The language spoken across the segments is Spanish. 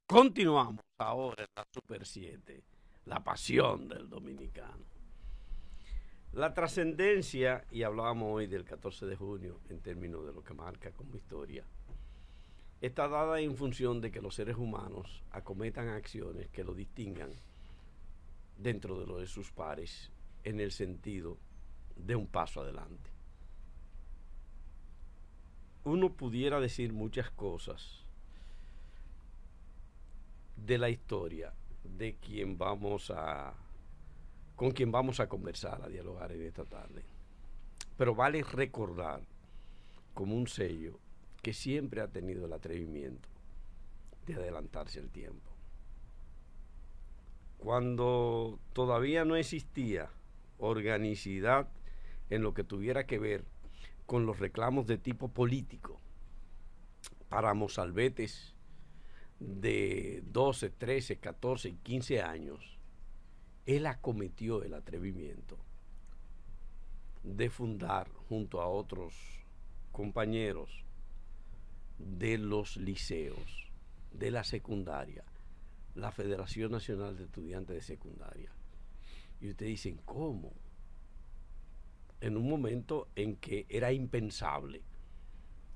Continuamos ahora en la Super 7, la pasión del dominicano. La trascendencia, y hablábamos hoy del 14 de junio en términos de lo que marca como historia, está dada en función de que los seres humanos acometan acciones que lo distingan dentro de lo de sus pares en el sentido de un paso adelante. Uno pudiera decir muchas cosas de la historia de con quien vamos a conversar, a dialogar en esta tarde. Pero vale recordar como un sello que siempre ha tenido el atrevimiento de adelantarse el tiempo. Cuando todavía no existía organicidad en lo que tuviera que ver con los reclamos de tipo político para mozalbetes de 12, 13, 14 y 15 años, él acometió el atrevimiento de fundar junto a otros compañeros de los liceos, de la secundaria, la Federación Nacional de Estudiantes de Secundaria. Y ustedes dicen, ¿cómo? En un momento en que era impensable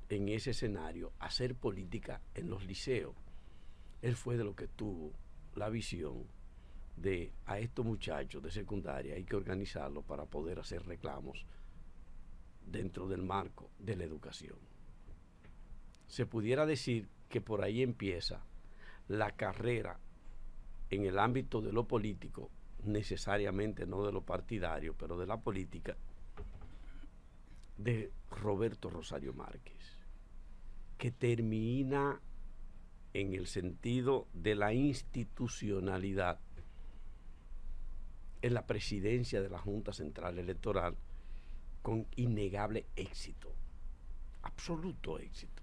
en ese escenario hacer política en los liceos. Él fue de lo que tuvo la visión de a estos muchachos de secundaria hay que organizarlos para poder hacer reclamos dentro del marco de la educación. Se pudiera decir que por ahí empieza la carrera en el ámbito de lo político, necesariamente no de lo partidario, pero de la política, de Roberto Rosario Márquez, que termina en el sentido de la institucionalidad en la presidencia de la Junta Central Electoral con innegable éxito, absoluto éxito.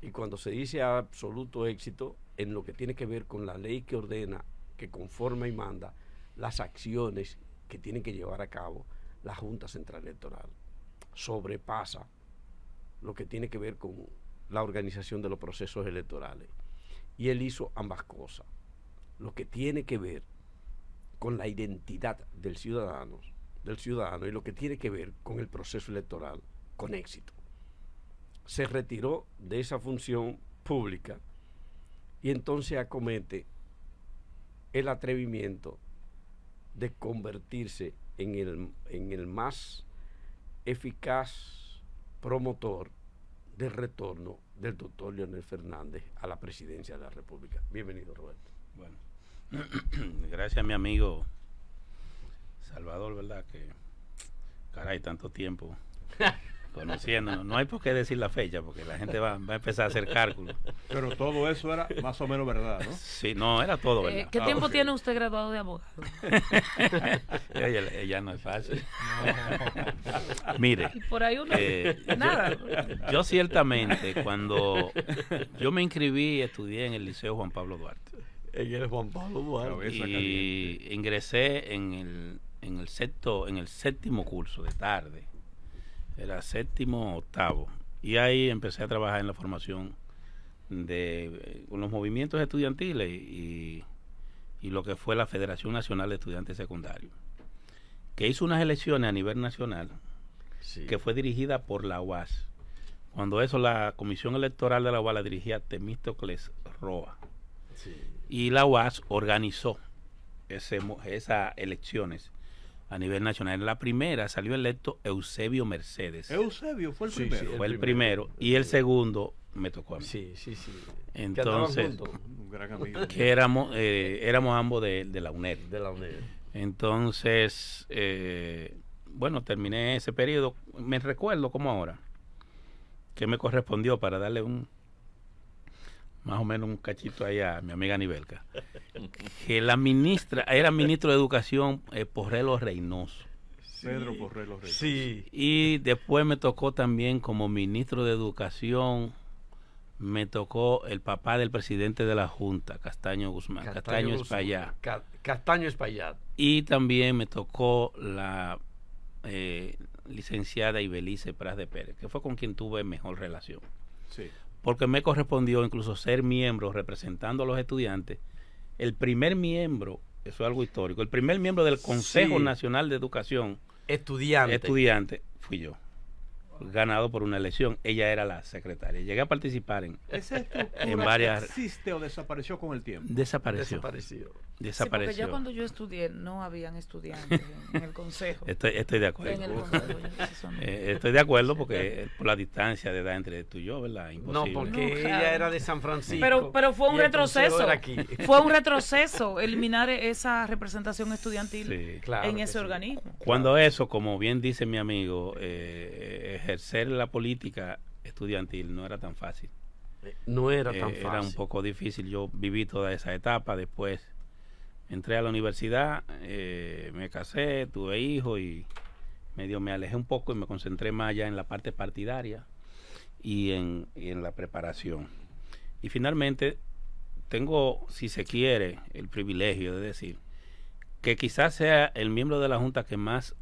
Y cuando se dice absoluto éxito, en lo que tiene que ver con la ley que ordena, que conforma y manda las acciones que tiene que llevar a cabo la Junta Central Electoral, sobrepasa lo que tiene que ver con la organización de los procesos electorales. Y él hizo ambas cosas, lo que tiene que ver con la identidad del ciudadano y lo que tiene que ver con el proceso electoral con éxito. Se retiró de esa función pública y entonces acomete el atrevimiento de convertirse en el más eficaz promotor del retorno del doctor Leonel Fernández a la presidencia de la República. Bienvenido, Roberto. Bueno, gracias a mi amigo Salvador, ¿verdad? Que, caray, tanto tiempo conociéndonos. No hay por qué decir la fecha, porque la gente va a empezar a hacer cálculos. Pero todo eso era más o menos verdad, ¿no? Sí, no, era todo verdad. ¿Qué tiempo tiene usted graduado de abogado? ella no es fácil. Mire, Y por ahí uno, nada. yo ciertamente, cuando yo me inscribí, estudié en el Liceo Juan Pablo Duarte. Ella es Juan Pablo Duarte. Y ingresé en el séptimo curso de tarde. Era séptimo, octavo. Y ahí empecé a trabajar en la formación con los movimientos estudiantiles y lo que fue la Federación Nacional de Estudiantes Secundarios, que hizo unas elecciones a nivel nacional, sí, que fue dirigida por la UAS. Cuando eso, la Comisión Electoral de la UAS la dirigía Temístocles Roa. Sí. Y la UAS organizó esas elecciones a nivel nacional. En la primera salió electo Eusebio Mercedes. Eusebio fue el primero. Sí, fue el primero. Y el segundo me tocó a mí. Sí. Entonces, un gran amigo. Que éramos ambos de la UNED. De la UNED. Entonces, bueno, terminé ese periodo. Me recuerdo como ahora que me correspondió para darle más o menos un cachito ahí a mi amiga Nibelka, que la ministra, era ministro de Educación Porrelo Reynoso. Sí. Pedro Porrelo Reynoso. Sí. Y después me tocó también como ministro de Educación, me tocó el papá del presidente de la Junta, Castaño Guzmán, Castaño Espaillat. Castaño Espaillat. Y también me tocó la licenciada Ibelice Pras de Pérez, que fue con quien tuve mejor relación. Sí. porque me correspondió incluso ser miembro representando a los estudiantes. El primer miembro, eso es algo histórico, el primer miembro del Consejo Nacional de Educación estudiante fui yo, ganado por una elección. Ella era la secretaria. Llegué a participar en varias. ¿Existe o desapareció con el tiempo? Desapareció. Sí, porque ya cuando yo estudié no habían estudiantes en el consejo. Estoy de acuerdo. En el consejo, eso no. Estoy de acuerdo porque por la distancia de edad entre tú y yo, ¿verdad? Imposible. No, porque No, claro. ella era de San Francisco. Pero fue un y el consejo retroceso. era aquí. Fue un retroceso eliminar esa representación estudiantil Sí. Claro en que ese sí. organismo. Cuando eso, como bien dice mi amigo, ejercer la política estudiantil no era tan fácil. No era tan fácil. Era un poco difícil. Yo viví toda esa etapa. Después entré a la universidad, me casé, tuve hijos y medio me alejé un poco y me concentré más ya en la parte partidaria y en la preparación. Y finalmente tengo, si se quiere, el privilegio de decir que quizás sea el miembro de la Junta que más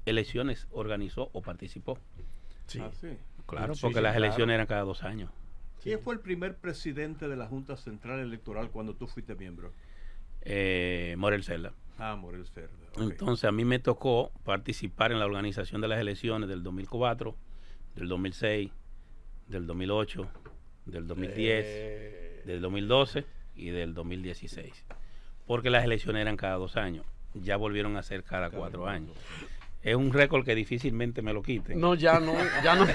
elecciones organizó o participó. Sí. Ah, sí. Claro, Sí, porque sí, las claro. elecciones eran cada 2 años. ¿Quién fue el primer presidente de la Junta Central Electoral cuando tú fuiste miembro? Morel Cela. Ah, Morel Cerda. Ok. Entonces a mí me tocó participar en la organización de las elecciones del 2004, del 2006, del 2008, del 2010, del 2012 y del 2016. Porque las elecciones eran cada 2 años. Ya volvieron a ser cada 4 años. Es un récord que difícilmente me lo quiten. No, ya no, ya no,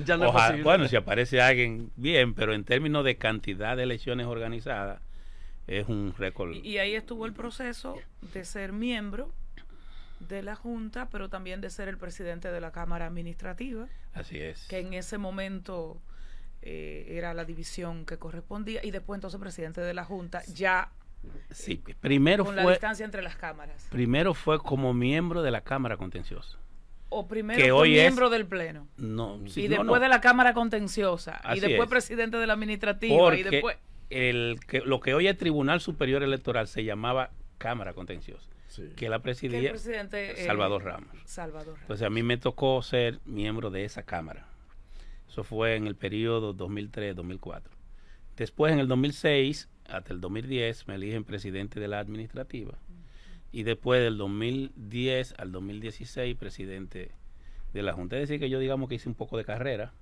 ya no es Ojalá, posible. bueno, si aparece alguien, bien, pero en términos de cantidad de elecciones organizadas, es un récord. Y ahí estuvo el proceso de ser miembro de la Junta, pero también de ser el presidente de la Cámara Administrativa, Así es. que en ese momento era la división que correspondía, y después entonces presidente de la Junta, ya Sí, primero con la fue, distancia entre las cámaras. primero fue como miembro de la Cámara Contenciosa. O primero que fue hoy es- miembro del Pleno. No, sí, Y no, después no. de la Cámara Contenciosa. Así Y después es. presidente de la Administrativa. Porque Y después... lo que hoy es Tribunal Superior Electoral se llamaba Cámara Contenciosa, Sí. que la que el presidía presidente Salvador Ramos. Salvador Ramos. Entonces a mí me tocó ser miembro de esa Cámara. Eso fue en el periodo 2003-2004. Después, en el 2006 hasta el 2010, me eligen presidente de la administrativa. Y después del 2010 al 2016, presidente de la Junta. Es decir, que yo digamos que hice un poco de carrera.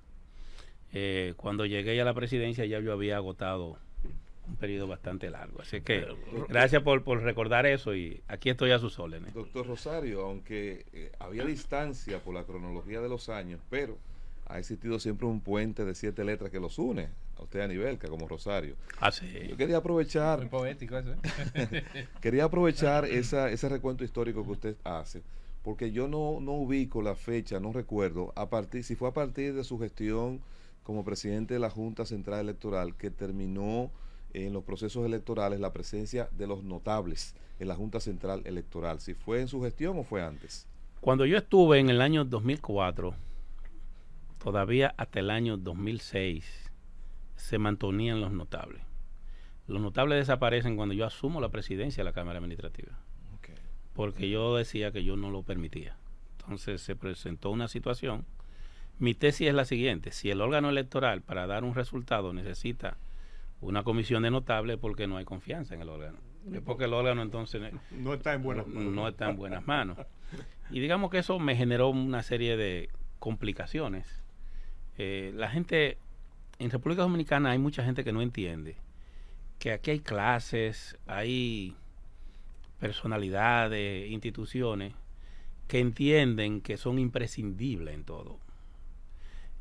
Cuando llegué a la presidencia ya yo había agotado un periodo bastante largo. Así que gracias por recordar eso y aquí estoy a sus órdenes. Doctor Rosario, aunque había distancia por la cronología de los años, pero ha existido siempre un puente de 7 letras que los une, a usted a Nivelca como Rosario. Ah, sí. Yo quería aprovechar, Muy poético eso, ¿eh? quería aprovechar ese recuento histórico que usted hace, porque yo no ubico la fecha, no recuerdo, si fue a partir de su gestión como presidente de la Junta Central Electoral que terminó en los procesos electorales la presencia de los notables en la Junta Central Electoral, si fue en su gestión o fue antes. Cuando yo estuve en el año 2004, todavía hasta el año 2006, se mantenían los notables. Los notables desaparecen cuando yo asumo la presidencia de la Cámara Administrativa, Okay. porque yo decía que yo no lo permitía. Entonces se presentó una situación. Mi tesis es la siguiente: si el órgano electoral para dar un resultado necesita una comisión de notables, porque no hay confianza en el órgano. Es porque el órgano entonces No está en buenas manos. no está en buenas manos. Y digamos que eso me generó una serie de complicaciones. La gente, en República Dominicana hay mucha gente que no entiende que aquí hay clases, hay personalidades, instituciones que entienden que son imprescindibles en todo.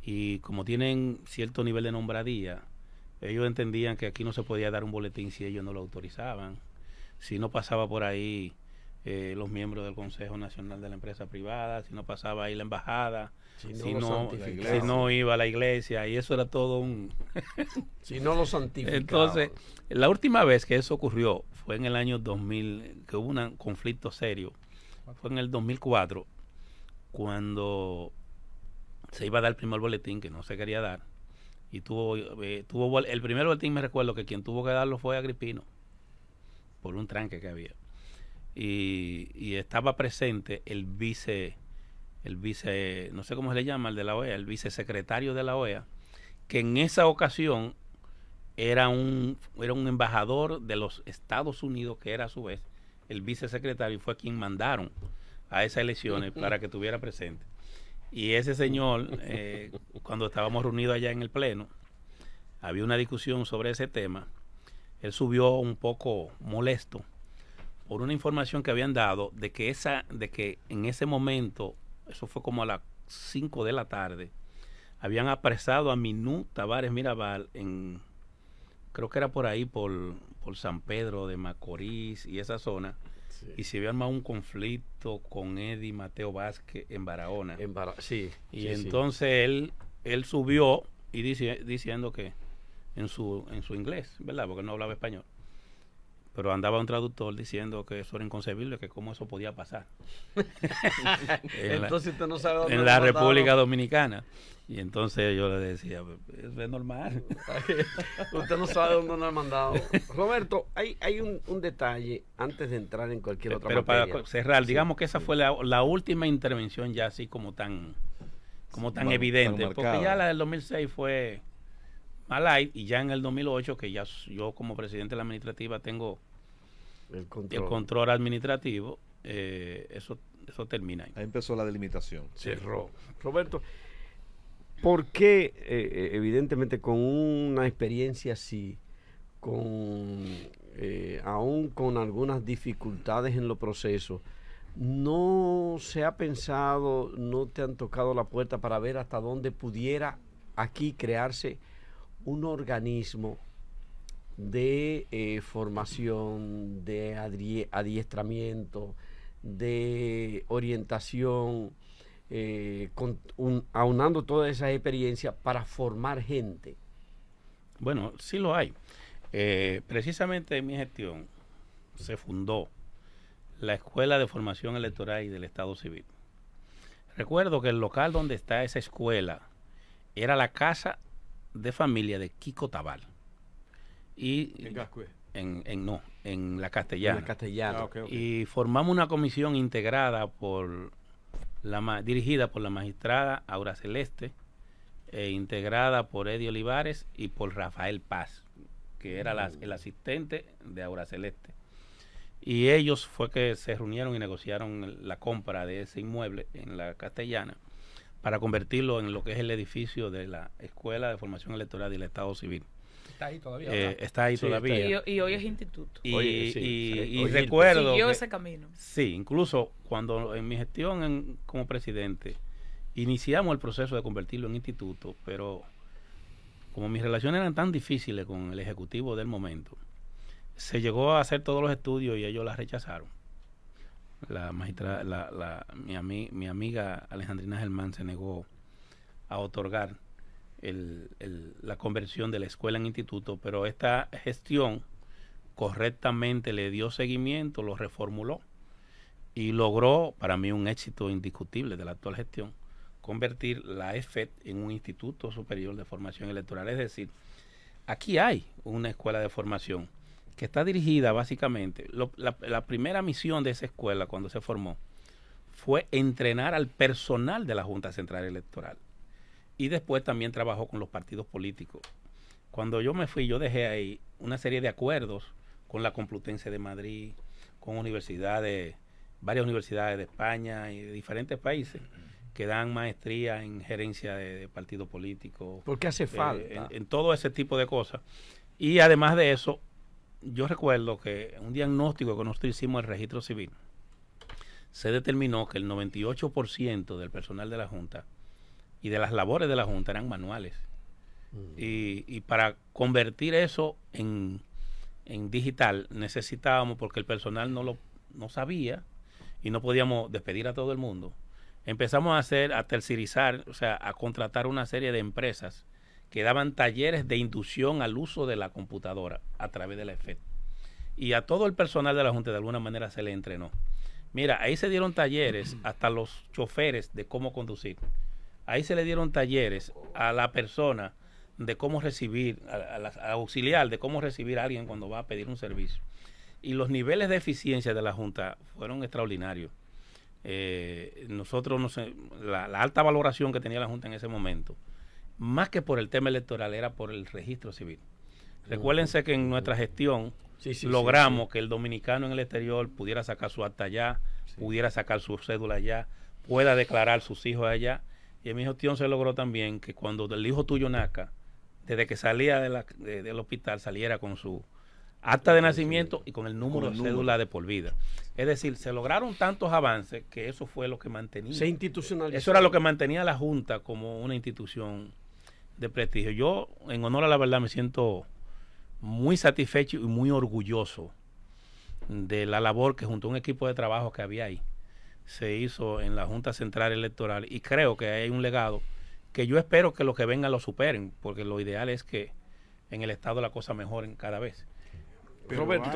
Y como tienen cierto nivel de nombradía, ellos entendían que aquí no se podía dar un boletín si ellos no lo autorizaban. Si no pasaba por ahí los miembros del Consejo Nacional de la Empresa Privada, si no pasaba ahí la embajada, si no iba a la iglesia, y eso era todo un... Si no lo santificaba. Entonces, la última vez que eso ocurrió fue en el año 2000, que hubo un conflicto serio, fue en el 2004, cuando se iba a dar el primer boletín que no se quería dar, y tuvo el primer boletín, me recuerdo que quien tuvo que darlo fue Agripino, por un tranque que había. Y estaba presente el vice, no sé cómo se le llama, el de la OEA, el vicesecretario de la OEA, que en esa ocasión era un embajador de los Estados Unidos, que era a su vez el vicesecretario, y fue quien mandaron a esas elecciones para que estuviera presente. Y ese señor, cuando estábamos reunidos allá en el Pleno, había una discusión sobre ese tema. Él subió un poco molesto por una información que habían dado de que en ese momento, eso fue como a las 5 de la tarde, habían apresado a Minú Tavares Mirabal creo que era por ahí, por San Pedro de Macorís y esa zona, sí. Y se había armado un conflicto con Eddie Mateo Vázquez en Barahona. Sí. Y sí, entonces él subió y diciendo que en su inglés, ¿verdad? Porque no hablaba español. Pero andaba un traductor diciendo que eso era inconcebible, que cómo eso podía pasar. Entonces usted no sabe dónde en la República Dominicana. Y entonces yo le decía, eso es normal. Usted no sabe dónde nos han mandado. Roberto, hay un detalle antes de entrar en cualquier otra materia. Para cerrar, digamos que esa fue la última intervención ya así como tan evidente. Porque ya la del 2006 fue más light, y ya en el 2008, que ya yo como presidente de la administrativa tengo el control administrativo, eso termina ahí. Ahí empezó la delimitación. Cerró. Roberto, ¿por qué, evidentemente, con una experiencia así, aún con algunas dificultades en los procesos, no se ha pensado, no te han tocado la puerta para ver hasta dónde pudiera aquí crearse un organismo de formación, de adiestramiento, de orientación, aunando toda esa experiencia para formar gente? Bueno, sí lo hay. Precisamente en mi gestión se fundó la Escuela de Formación Electoral y del Estado Civil. Recuerdo que el local donde está esa escuela era la casa de familia de Kiko Tabal. Y ¿En Gascue? en la Castellana. En la Castellana. Okay. Y formamos una comisión integrada dirigida por la magistrada Aura Celeste, integrada por Eddie Olivares y por Rafael Paz, que era el asistente de Aura Celeste. Y ellos fue que se reunieron y negociaron la compra de ese inmueble en la Castellana para convertirlo en lo que es el edificio de la Escuela de Formación Electoral del Estado Civil. Está ahí todavía. Está ahí todavía. Y hoy es instituto. Y recuerdo siguió ese camino. Sí, incluso cuando en mi gestión como presidente iniciamos el proceso de convertirlo en instituto, pero como mis relaciones eran tan difíciles con el ejecutivo del momento, se llegó a hacer todos los estudios y ellos la rechazaron. La magistrada, mi amiga Alejandrina Germán se negó a otorgar la conversión de la escuela en instituto, pero esta gestión correctamente le dio seguimiento, lo reformuló y logró, para mí, un éxito indiscutible de la actual gestión, convertir la EFET en un Instituto Superior de Formación Electoral. Es decir, aquí hay una escuela de formación que está dirigida básicamente, la primera misión de esa escuela cuando se formó fue entrenar al personal de la Junta Central Electoral, y después también trabajó con los partidos políticos. Cuando yo me fui, yo dejé ahí una serie de acuerdos con la Complutense de Madrid, con varias universidades de España y de diferentes países que dan maestría en gerencia de partidos políticos. Porque hace falta. En todo ese tipo de cosas. Y además de eso, yo recuerdo que un diagnóstico que nosotros hicimos en el registro civil, se determinó que el 98% del personal de la Junta y de las labores de la Junta eran manuales. Y para convertir eso en digital necesitábamos, porque el personal no sabía y no podíamos despedir a todo el mundo, empezamos a tercerizar, o sea, a contratar una serie de empresas que daban talleres de inducción al uso de la computadora a través de la EFET. Y a todo el personal de la Junta de alguna manera se le entrenó. Mira, ahí se dieron talleres hasta los choferes de cómo conducir. Ahí se le dieron talleres a la persona de cómo recibir, al auxiliar de cómo recibir a alguien cuando va a pedir un servicio. Y los niveles de eficiencia de la Junta fueron extraordinarios. Nosotros, la alta valoración que tenía la Junta en ese momento más que por el tema electoral, era por el registro civil. Recuérdense que en nuestra gestión logramos que el dominicano en el exterior pudiera sacar su acta allá, pudiera sacar su cédula allá, pueda declarar sus hijos allá. Y en mi gestión se logró también que cuando el hijo tuyo nazca, desde que salía del hospital, saliera con su acta de nacimiento y con el número de cédula de por vida. Es decir, se lograron tantos avances que eso fue lo que mantenía. Se institucionalizó. Eso era lo que mantenía a la Junta como una institución de prestigio. Yo, en honor a la verdad, me siento muy satisfecho y muy orgulloso de la labor que junto a un equipo de trabajo que había ahí se hizo en la Junta Central Electoral, y creo que hay un legado que yo espero que los que vengan lo superen, porque lo ideal es que en el Estado la cosa mejoren cada vez. Pero Roberto.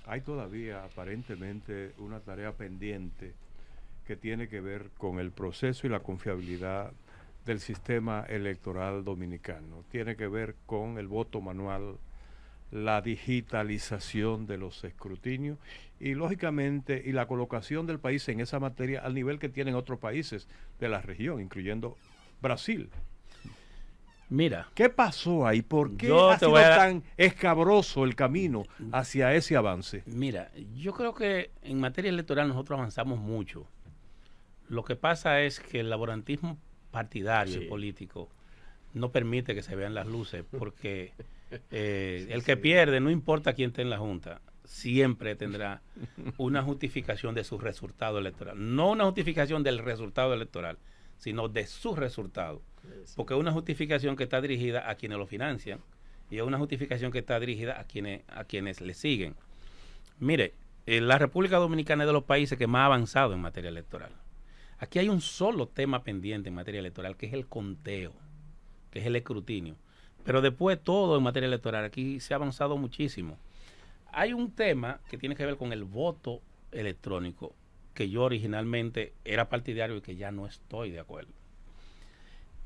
hay todavía aparentemente una tarea pendiente que tiene que ver con el proceso y la confiabilidad del sistema electoral dominicano. Tiene que ver con el voto manual, la digitalización de los escrutinios y lógicamente y la colocación del país en esa materia al nivel que tienen otros países de la región, incluyendo Brasil. Mira, ¿Qué pasó ahí? ¿Por qué Yo ha te sido voy a- tan escabroso el camino hacia ese avance? mira, yo creo que en materia electoral nosotros avanzamos mucho. Lo que pasa es que el laborantismo partidario y político no permite que se vean las luces, porque el que pierde, no importa quién esté en la Junta, siempre tendrá una justificación de su resultado electoral. No una justificación del resultado electoral, sino de su resultado. Porque es una justificación que está dirigida a quienes lo financian y es una justificación que está dirigida a quienes le siguen. Mire, la República Dominicana es de los países que más ha avanzado en materia electoral. Aquí hay un solo tema pendiente en materia electoral, que es el conteo, que es el escrutinio. Pero después todo en materia electoral, aquí se ha avanzado muchísimo. Hay un tema que tiene que ver con el voto electrónico, que yo originalmente era partidario y que ya no estoy de acuerdo.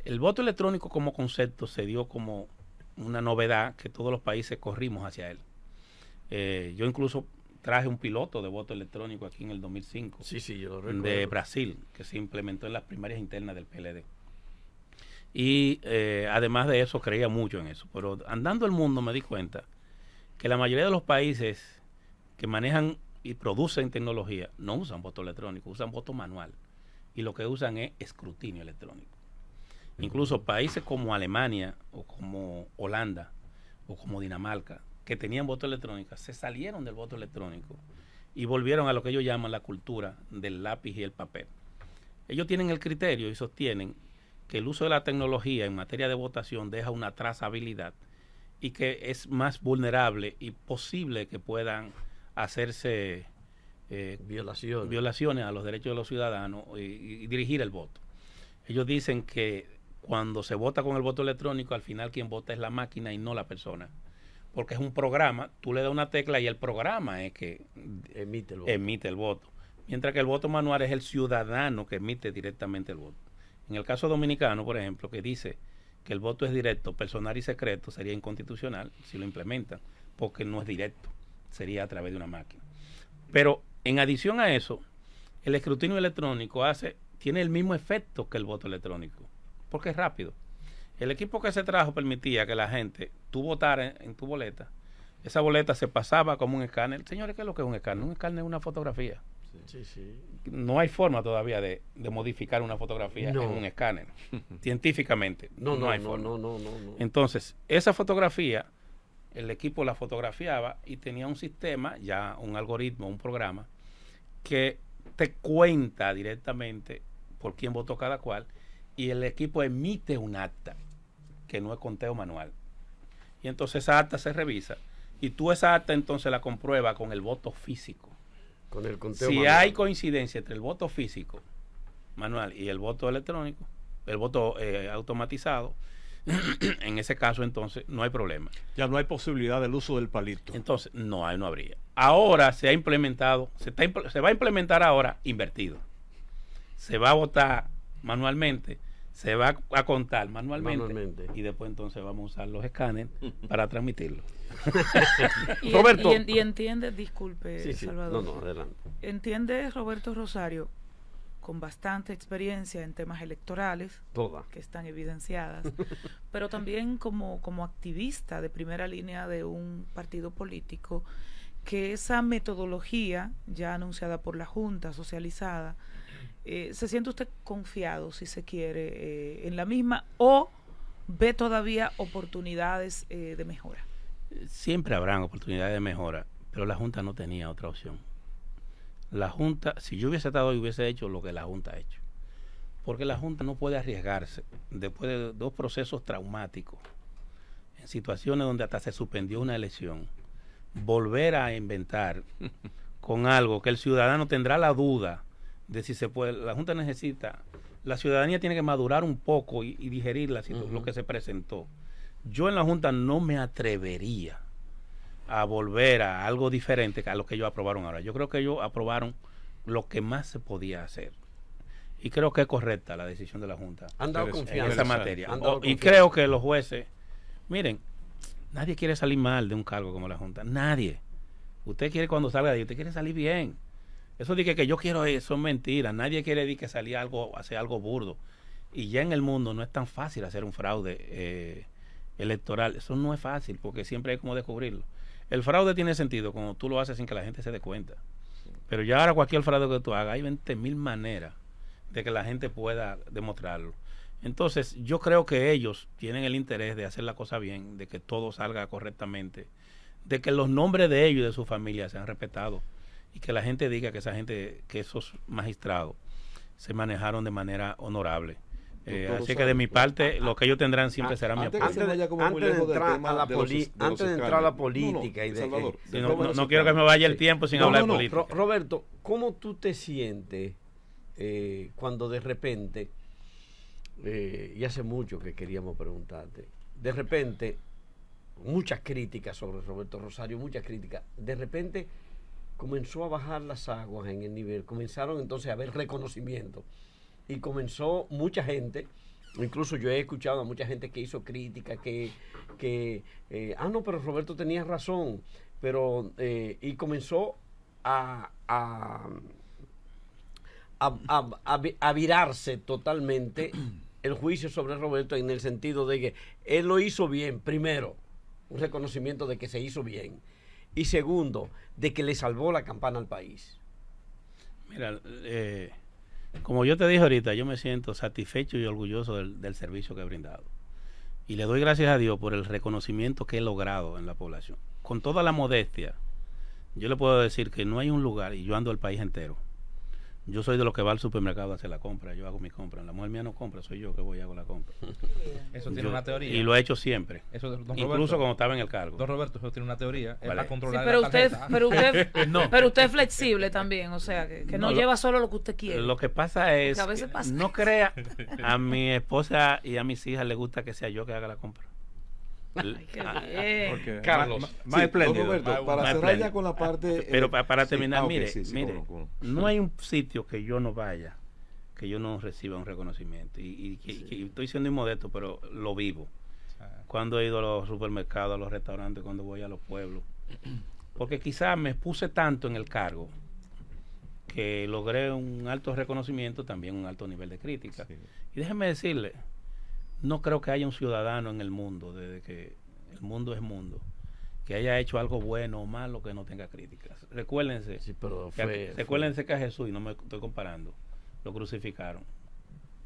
El voto electrónico como concepto se dio como una novedad que todos los países corrimos hacia él. Yo incluso traje un piloto de voto electrónico aquí en el 2005 yo lo recuerdo. de Brasil, que se implementó en las primarias internas del PLD. Y además de eso creía mucho en eso. Pero andando el mundo me di cuenta que la mayoría de los países que manejan y producen tecnología no usan voto electrónico, usan voto manual. Y lo que usan es escrutinio electrónico. Incluso países como Alemania o como Holanda o como Dinamarca, que tenían voto electrónico, se salieron del voto electrónico y volvieron a lo que ellos llaman la cultura del lápiz y el papel. Ellos tienen el criterio y sostienen que el uso de la tecnología en materia de votación deja una trazabilidad y que es más vulnerable y posible que puedan hacerse violaciones a los derechos de los ciudadanos y dirigir el voto. Ellos dicen que cuando se vota con el voto electrónico, al final quien vota es la máquina y no la persona. Porque es un programa, tú le das una tecla y el programa es que emite el voto. Mientras que el voto manual es el ciudadano que emite directamente el voto. En el caso dominicano, por ejemplo, que dice que el voto es directo, personal y secreto, sería inconstitucional si lo implementan, porque no es directo, sería a través de una máquina. Pero en adición a eso, el escrutinio electrónico tiene el mismo efecto que el voto electrónico, porque es rápido. El equipo que se trajo permitía que la gente, tú votaras en tu boleta, esa boleta se pasaba como un escáner. Señores, ¿qué es lo que es un escáner? Un escáner es una fotografía. No hay forma todavía de modificar una fotografía en un escáner. Científicamente, no hay forma. No. Entonces, esa fotografía, el equipo la fotografiaba y tenía un sistema, ya un algoritmo, un programa, que te cuenta directamente por quién votó cada cual, y el equipo emite un acta, que no es conteo manual. Y entonces esa acta se revisa, y tú esa acta entonces la compruebas con el voto físico. Con el conteo Si manual. hay coincidencia entre el voto físico manual y el voto electrónico, el voto automatizado, en ese caso entonces no hay problema. Ya no hay posibilidad del uso del palito. Entonces no habría. Ahora se ha implementado, se va a implementar ahora invertido. Se va a votar manualmente, se va a contar manualmente. Y después entonces vamos a usar los escáneres para transmitirlo. Roberto. Y entiende, disculpe, Salvador. No, adelante. Entiende, Roberto Rosario, con bastante experiencia en temas electorales, Toda. que están evidenciadas, pero también como activista de primera línea de un partido político, que esa metodología ya anunciada por la Junta, socializada, ¿se siente usted confiado, si se quiere, en la misma o ve todavía oportunidades de mejora? Siempre habrán oportunidades de mejora, pero la Junta no tenía otra opción. La Junta, si yo hubiese estado hoy, hubiese hecho lo que la Junta ha hecho. Porque la Junta no puede arriesgarse, después de 2 procesos traumáticos, en situaciones donde hasta se suspendió una elección, volver a inventar con algo que el ciudadano tendrá la duda de si se puede. La Junta necesita, la ciudadanía tiene que madurar un poco y digerir lo que se presentó. Yo en la Junta no me atrevería a volver a algo diferente a lo que ellos aprobaron ahora. Yo creo que ellos aprobaron lo que más se podía hacer. Y creo que es correcta la decisión de la Junta Han dado en confianza. esa materia. Han dado Y confianza. creo que los jueces, miren, nadie quiere salir mal de un cargo como la Junta. Nadie. Usted quiere cuando salga de ahí, usted quiere salir bien. Eso de que yo quiero eso son mentiras. Nadie quiere decir que salir hacer algo burdo. Y ya en el mundo no es tan fácil hacer un fraude electoral. Eso no es fácil porque siempre hay como descubrirlo. El fraude tiene sentido cuando tú lo haces sin que la gente se dé cuenta. Pero ya ahora cualquier fraude que tú hagas, hay 20.000 maneras de que la gente pueda demostrarlo. Entonces, yo creo que ellos tienen el interés de hacer la cosa bien, de que todo salga correctamente, de que los nombres de ellos y de su familia sean respetados y que la gente diga que que esos magistrados se manejaron de manera honorable. Así que de mi parte, lo que ellos tendrán siempre será mi apoyo. Antes de entrar a la política y de Salvador, Sí, no quiero que me vaya el tiempo sin hablar de política. Roberto, ¿cómo tú te sientes cuando de repente, y hace mucho que queríamos preguntarte, de repente, muchas críticas sobre Roberto Rosario, muchas críticas, de repente comenzó a bajar las aguas en el nivel, comenzaron entonces a haber reconocimiento y comenzó mucha gente, incluso yo he escuchado a mucha gente que hizo crítica, no, pero Roberto tenía razón, pero y comenzó a virarse totalmente el juicio sobre Roberto en el sentido de que él lo hizo bien, primero, un reconocimiento de que se hizo bien, y segundo, de que le salvó la campana al país. Mira, como yo te dije ahorita, yo me siento satisfecho y orgulloso del servicio que he brindado. Y le doy gracias a Dios por el reconocimiento que he logrado en la población. Con toda la modestia, yo le puedo decir que no hay un lugar, y yo ando el país entero. Yo soy de los que va al supermercado a hacer la compra, yo hago mi compra. La mujer mía no compra, soy yo que voy y hago la compra. Eso tiene una teoría. Y lo he hecho siempre. Eso, don Incluso Roberto, cuando estaba en el cargo. Don Roberto, eso tiene una teoría. Es Vale. para Sí, controlar pero la usted, tarjeta. no. Pero usted es flexible también, o sea, que no lleva solo lo que usted quiere. Lo que pasa es, Porque a veces pasa no crea, a mi esposa y a mis hijas les gusta que sea yo que haga la compra. Ay, qué bien. Porque Carlos. más espléndido. Roberto, más- para más cerrar espléndido. ya con la parte... Pero para terminar, ok, mire, cómo no. no hay un sitio que yo no vaya, que yo no reciba un reconocimiento. Y estoy siendo inmodesto, pero lo vivo. Cuando he ido a los supermercados, a los restaurantes, cuando voy a los pueblos. Porque quizás me puse tanto en el cargo que logré un alto reconocimiento, también un alto nivel de crítica. Sí. Y déjeme decirle, no creo que haya un ciudadano en el mundo, desde que el mundo es mundo, que haya hecho algo bueno o malo que no tenga críticas. Recuérdense, Sí, pero recuérdense que a Jesús, y no me estoy comparando, lo crucificaron.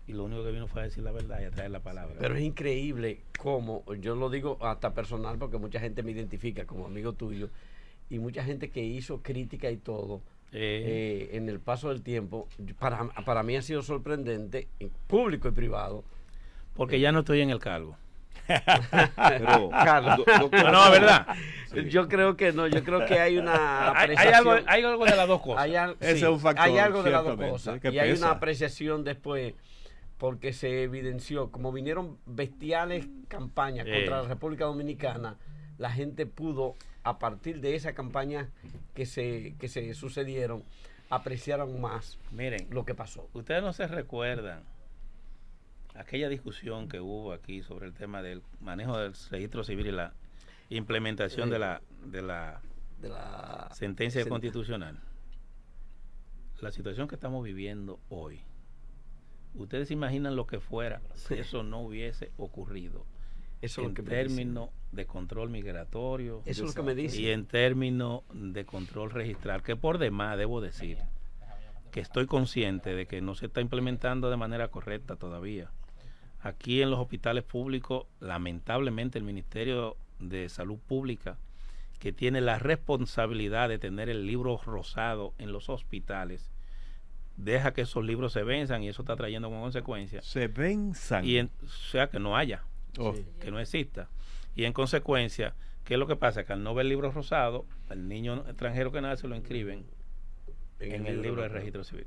Y lo único que vino fue a decir la verdad y a traer la palabra. Pero es increíble cómo, yo lo digo hasta personal porque mucha gente me identifica como amigo tuyo y mucha gente que hizo crítica y todo en el paso del tiempo, para mí ha sido sorprendente, público y privado. Porque ya no estoy en el cargo. Pero, Carlos. No, ¿verdad? Sí. Yo creo que no, yo creo que hay una Hay apreciación. algo de las dos cosas. Ese es un factor, hay algo de las dos ciertamente, cosas. que Y hay pesa. una apreciación después, porque se evidenció, como vinieron bestiales campañas contra la República Dominicana, la gente pudo, a partir de esa campaña que se sucedieron, apreciaron más Miren, lo que pasó. ustedes no se recuerdan aquella discusión que hubo aquí sobre el tema del manejo del registro civil y la implementación de la De la sentencia constitucional. la situación que estamos viviendo hoy, ustedes se imaginan lo que fuera si eso no hubiese ocurrido. Eso es en lo que me términos de control migratorio Eso es lo que me dice. y en términos de control registral, que por demás debo decir que estoy consciente de que no se está implementando de manera correcta todavía. Aquí en los hospitales públicos, lamentablemente el Ministerio de Salud Pública, que tiene la responsabilidad de tener el libro rosado en los hospitales, deja que esos libros se venzan y eso está trayendo como consecuencia. Se venzan. O sea, que no haya, Oh. que no exista. Y en consecuencia, ¿qué es lo que pasa? Que al no ver el libro rosado, el niño extranjero que nace lo inscriben en el libro de registro civil.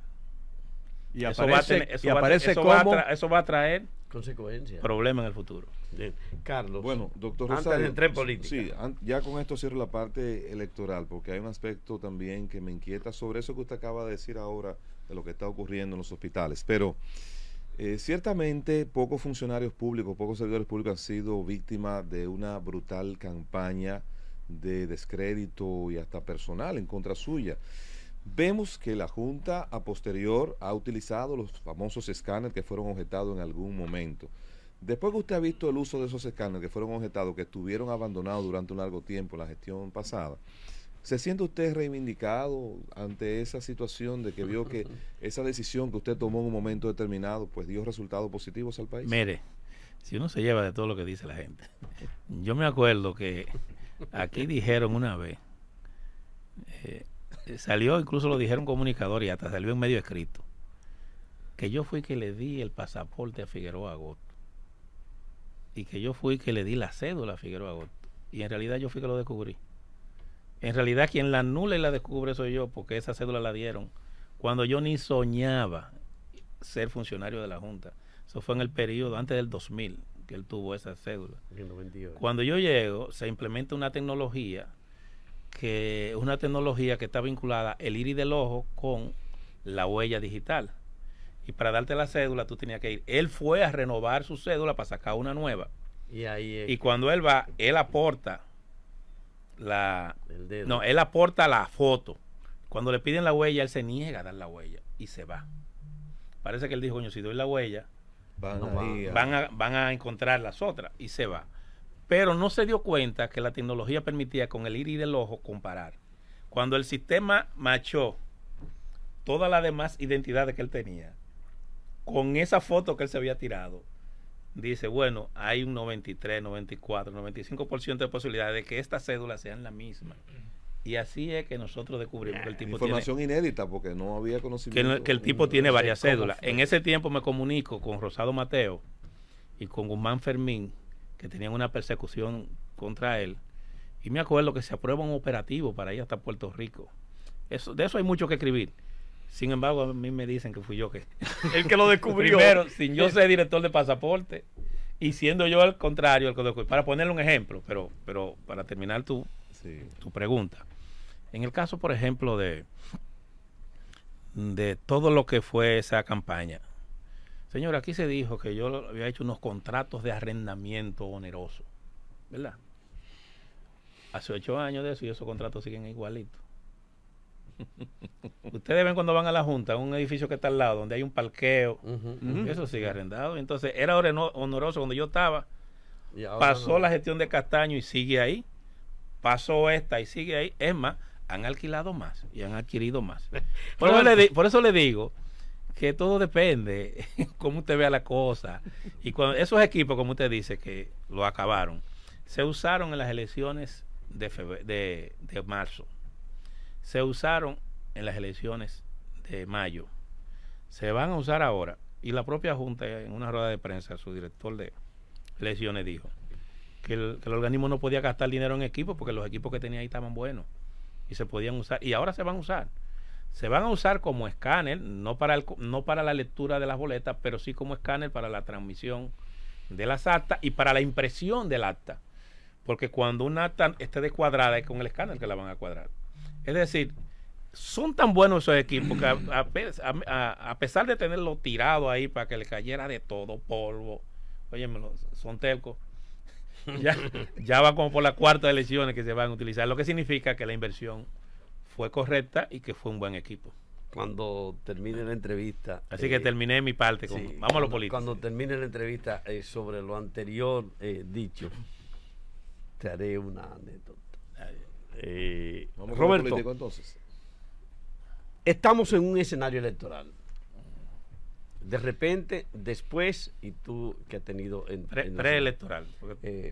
Y Eso va a aparece, tener- eso y va a- aparece eso va a como... eso va a traer Consecuencias. problemas en el futuro. Bien. Carlos. Bueno, doctor antes Rosario, de entrar en política. sí, ya con esto cierro la parte electoral, porque hay un aspecto también que me inquieta sobre eso que usted acaba de decir ahora, de lo que está ocurriendo en los hospitales. Pero ciertamente pocos funcionarios públicos, pocos servidores públicos han sido víctimas de una brutal campaña de descrédito y hasta personal en contra suya. Vemos que la Junta a posterior ha utilizado los famosos escáneres que fueron objetados en algún momento. Después que usted ha visto el uso de esos escáneres que fueron objetados, que estuvieron abandonados durante un largo tiempo en la gestión pasada, ¿se siente usted reivindicado ante esa situación de que vio que esa decisión que usted tomó en un momento determinado pues dio resultados positivos al país? Mire, si uno se lleva de todo lo que dice la gente. Yo me acuerdo que aquí dijeron una vez, salió, incluso lo dijeron comunicador y hasta salió en medio escrito, que yo fui que le di el pasaporte a Figueroa Agosto y que yo fui que le di la cédula a Figueroa Agosto, y en realidad yo fui que lo descubrí. En realidad quien la anula y la descubre soy yo, porque esa cédula la dieron cuando yo ni soñaba ser funcionario de la Junta. Eso fue en el periodo antes del 2000 que él tuvo esa cédula. En el 98. Cuando yo llego, se implementa una tecnología que está vinculada el iris del ojo con la huella digital. Y para darte la cédula tú tenías que ir. Él fue a renovar su cédula para sacar una nueva. Y ahí Y cuando él va, él aporta el dedo. no, él aporta la foto. Cuando le piden la huella, él se niega a dar la huella y se va. Parece que él dijo, coño, si doy la huella, van a encontrar las otras, y se va. Pero no se dio cuenta que la tecnología permitía con el iris del ojo comparar. Cuando el sistema machó todas las demás identidades que él tenía con esa foto que él se había tirado, dice, bueno, hay un 93, 94, 95% de posibilidades de que estas cédulas sean la misma. Y así es que nosotros descubrimos que el tipo Información inédita, porque no había conocimiento. que el tipo tiene No sé varias cómo cédulas. fue. En ese tiempo me comunico con Rosado Mateo y con Guzmán Fermín, que tenían una persecución contra él. Y me acuerdo que se aprueba un operativo para ir hasta Puerto Rico. De eso hay mucho que escribir. Sin embargo, a mí me dicen que fui yo el que lo descubrió. Primero, sin yo ser director de pasaporte y siendo yo al contrario el que lo descubrió. Para ponerle un ejemplo, pero para terminar tu pregunta. En el caso, por ejemplo, de todo lo que fue esa campaña. Señor, aquí se dijo que yo había hecho unos contratos de arrendamiento oneroso, ¿verdad? Hace 8 años de eso y esos contratos siguen igualitos. Ustedes ven cuando van a la Junta, un edificio que está al lado, donde hay un parqueo, eso sigue arrendado. Entonces, era oneroso cuando yo estaba. Y ahora Pasó no. la gestión de Castaño y sigue ahí. Pasó esta y sigue ahí. Es más, han alquilado más y han adquirido más. Por eso le digo que todo depende cómo usted vea la cosa. Y cuando esos equipos, como usted dice, que lo acabaron, se usaron en las elecciones de marzo. Se usaron en las elecciones de mayo. Se van a usar ahora. Y la propia Junta, en una rueda de prensa, su director de elecciones dijo que el organismo no podía gastar dinero en equipos porque los equipos que tenía ahí estaban buenos y se podían usar. Y ahora se van a usar. Se van a usar como escáner, no para la lectura de las boletas, pero sí como escáner para la transmisión de las actas y para la impresión del acta. Porque cuando una acta esté descuadrada es con el escáner que la van a cuadrar. Es decir, son tan buenos esos equipos que a pesar de tenerlo tirado ahí para que le cayera de todo, polvo, óyemelo, son telcos. Ya va como por la cuarta de elecciones que se van a utilizar, lo que significa que la inversión fue correcta y que fue un buen equipo. cuando termine la entrevista. Así que terminé mi parte. Sí, Vamos a lo político. Cuando termine la entrevista sobre lo anterior dicho, te haré una anécdota. Vamos con lo Roberto, político, entonces. estamos en un escenario electoral. De repente, después, y tú que has tenido Preelectoral.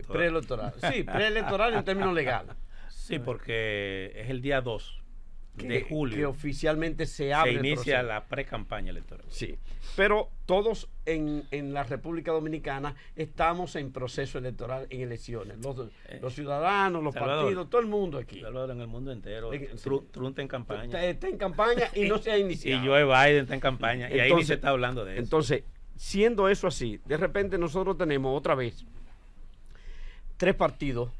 preelectoral. Sí, preelectoral en términos legales. Sí, porque es el día 2 de julio. Que oficialmente se abre se el inicia proceso. la pre-campaña electoral. Sí, pero todos en la República Dominicana estamos en proceso electoral, en elecciones. Los ciudadanos, los Salvador, partidos, todo el mundo aquí. Salvador, en el mundo entero. Sí. Trump está en campaña. Está en campaña y no se ha Y iniciado. Joe Biden está en campaña. Y ahí ni Entonces- se está hablando de eso. Entonces, siendo eso así, de repente nosotros tenemos otra vez 3 partidos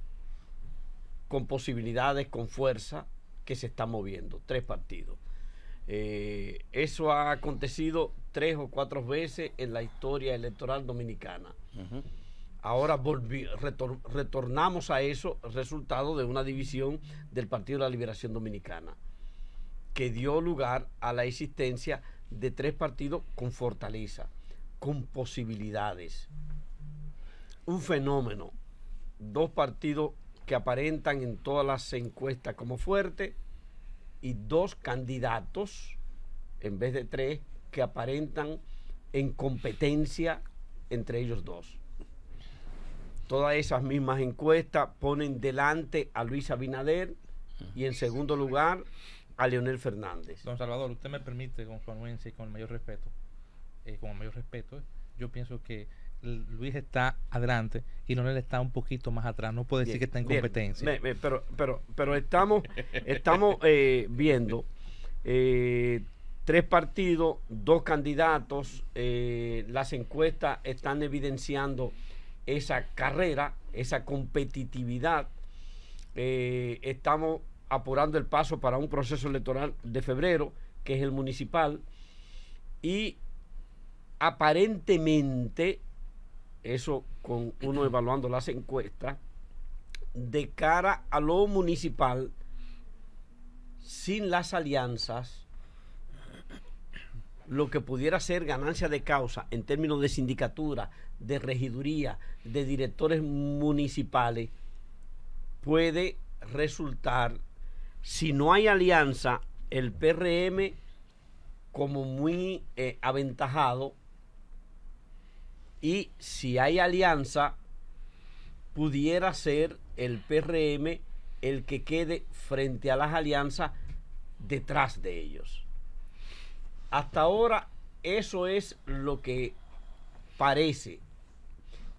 con posibilidades, con fuerza, que se están moviendo. 3 partidos. Eso ha acontecido 3 o 4 veces en la historia electoral dominicana. Ujú. Ahora retornamos a eso, resultado de una división del Partido de la Liberación Dominicana, que dio lugar a la existencia de 3 partidos con fortaleza, con posibilidades. Un fenómeno, 2 partidos que aparentan en todas las encuestas como fuertes y 2 candidatos, en vez de 3, que aparentan en competencia entre ellos 2. Todas esas mismas encuestas ponen delante a Luis Abinader y en segundo lugar a Leonel Fernández. Don Salvador, usted me permite, con su anuencia y con el mayor respeto, yo pienso que Luis está adelante y Leonel está un poquito más atrás. No puedo decir que está en Bien, competencia. pero estamos viendo 3 partidos, 2 candidatos. Las encuestas están evidenciando esa carrera, esa competitividad. Estamos apurando el paso para un proceso electoral de febrero, que es el municipal, y aparentemente, eso con uno evaluando las encuestas, de cara a lo municipal, sin las alianzas, lo que pudiera ser ganancia de causa en términos de sindicatura, de regiduría, de directores municipales, puede resultar, si no hay alianza, el PRM como muy aventajado, y si hay alianza, pudiera ser el PRM el que quede frente a las alianzas detrás de ellos. Hasta ahora eso es lo que parece,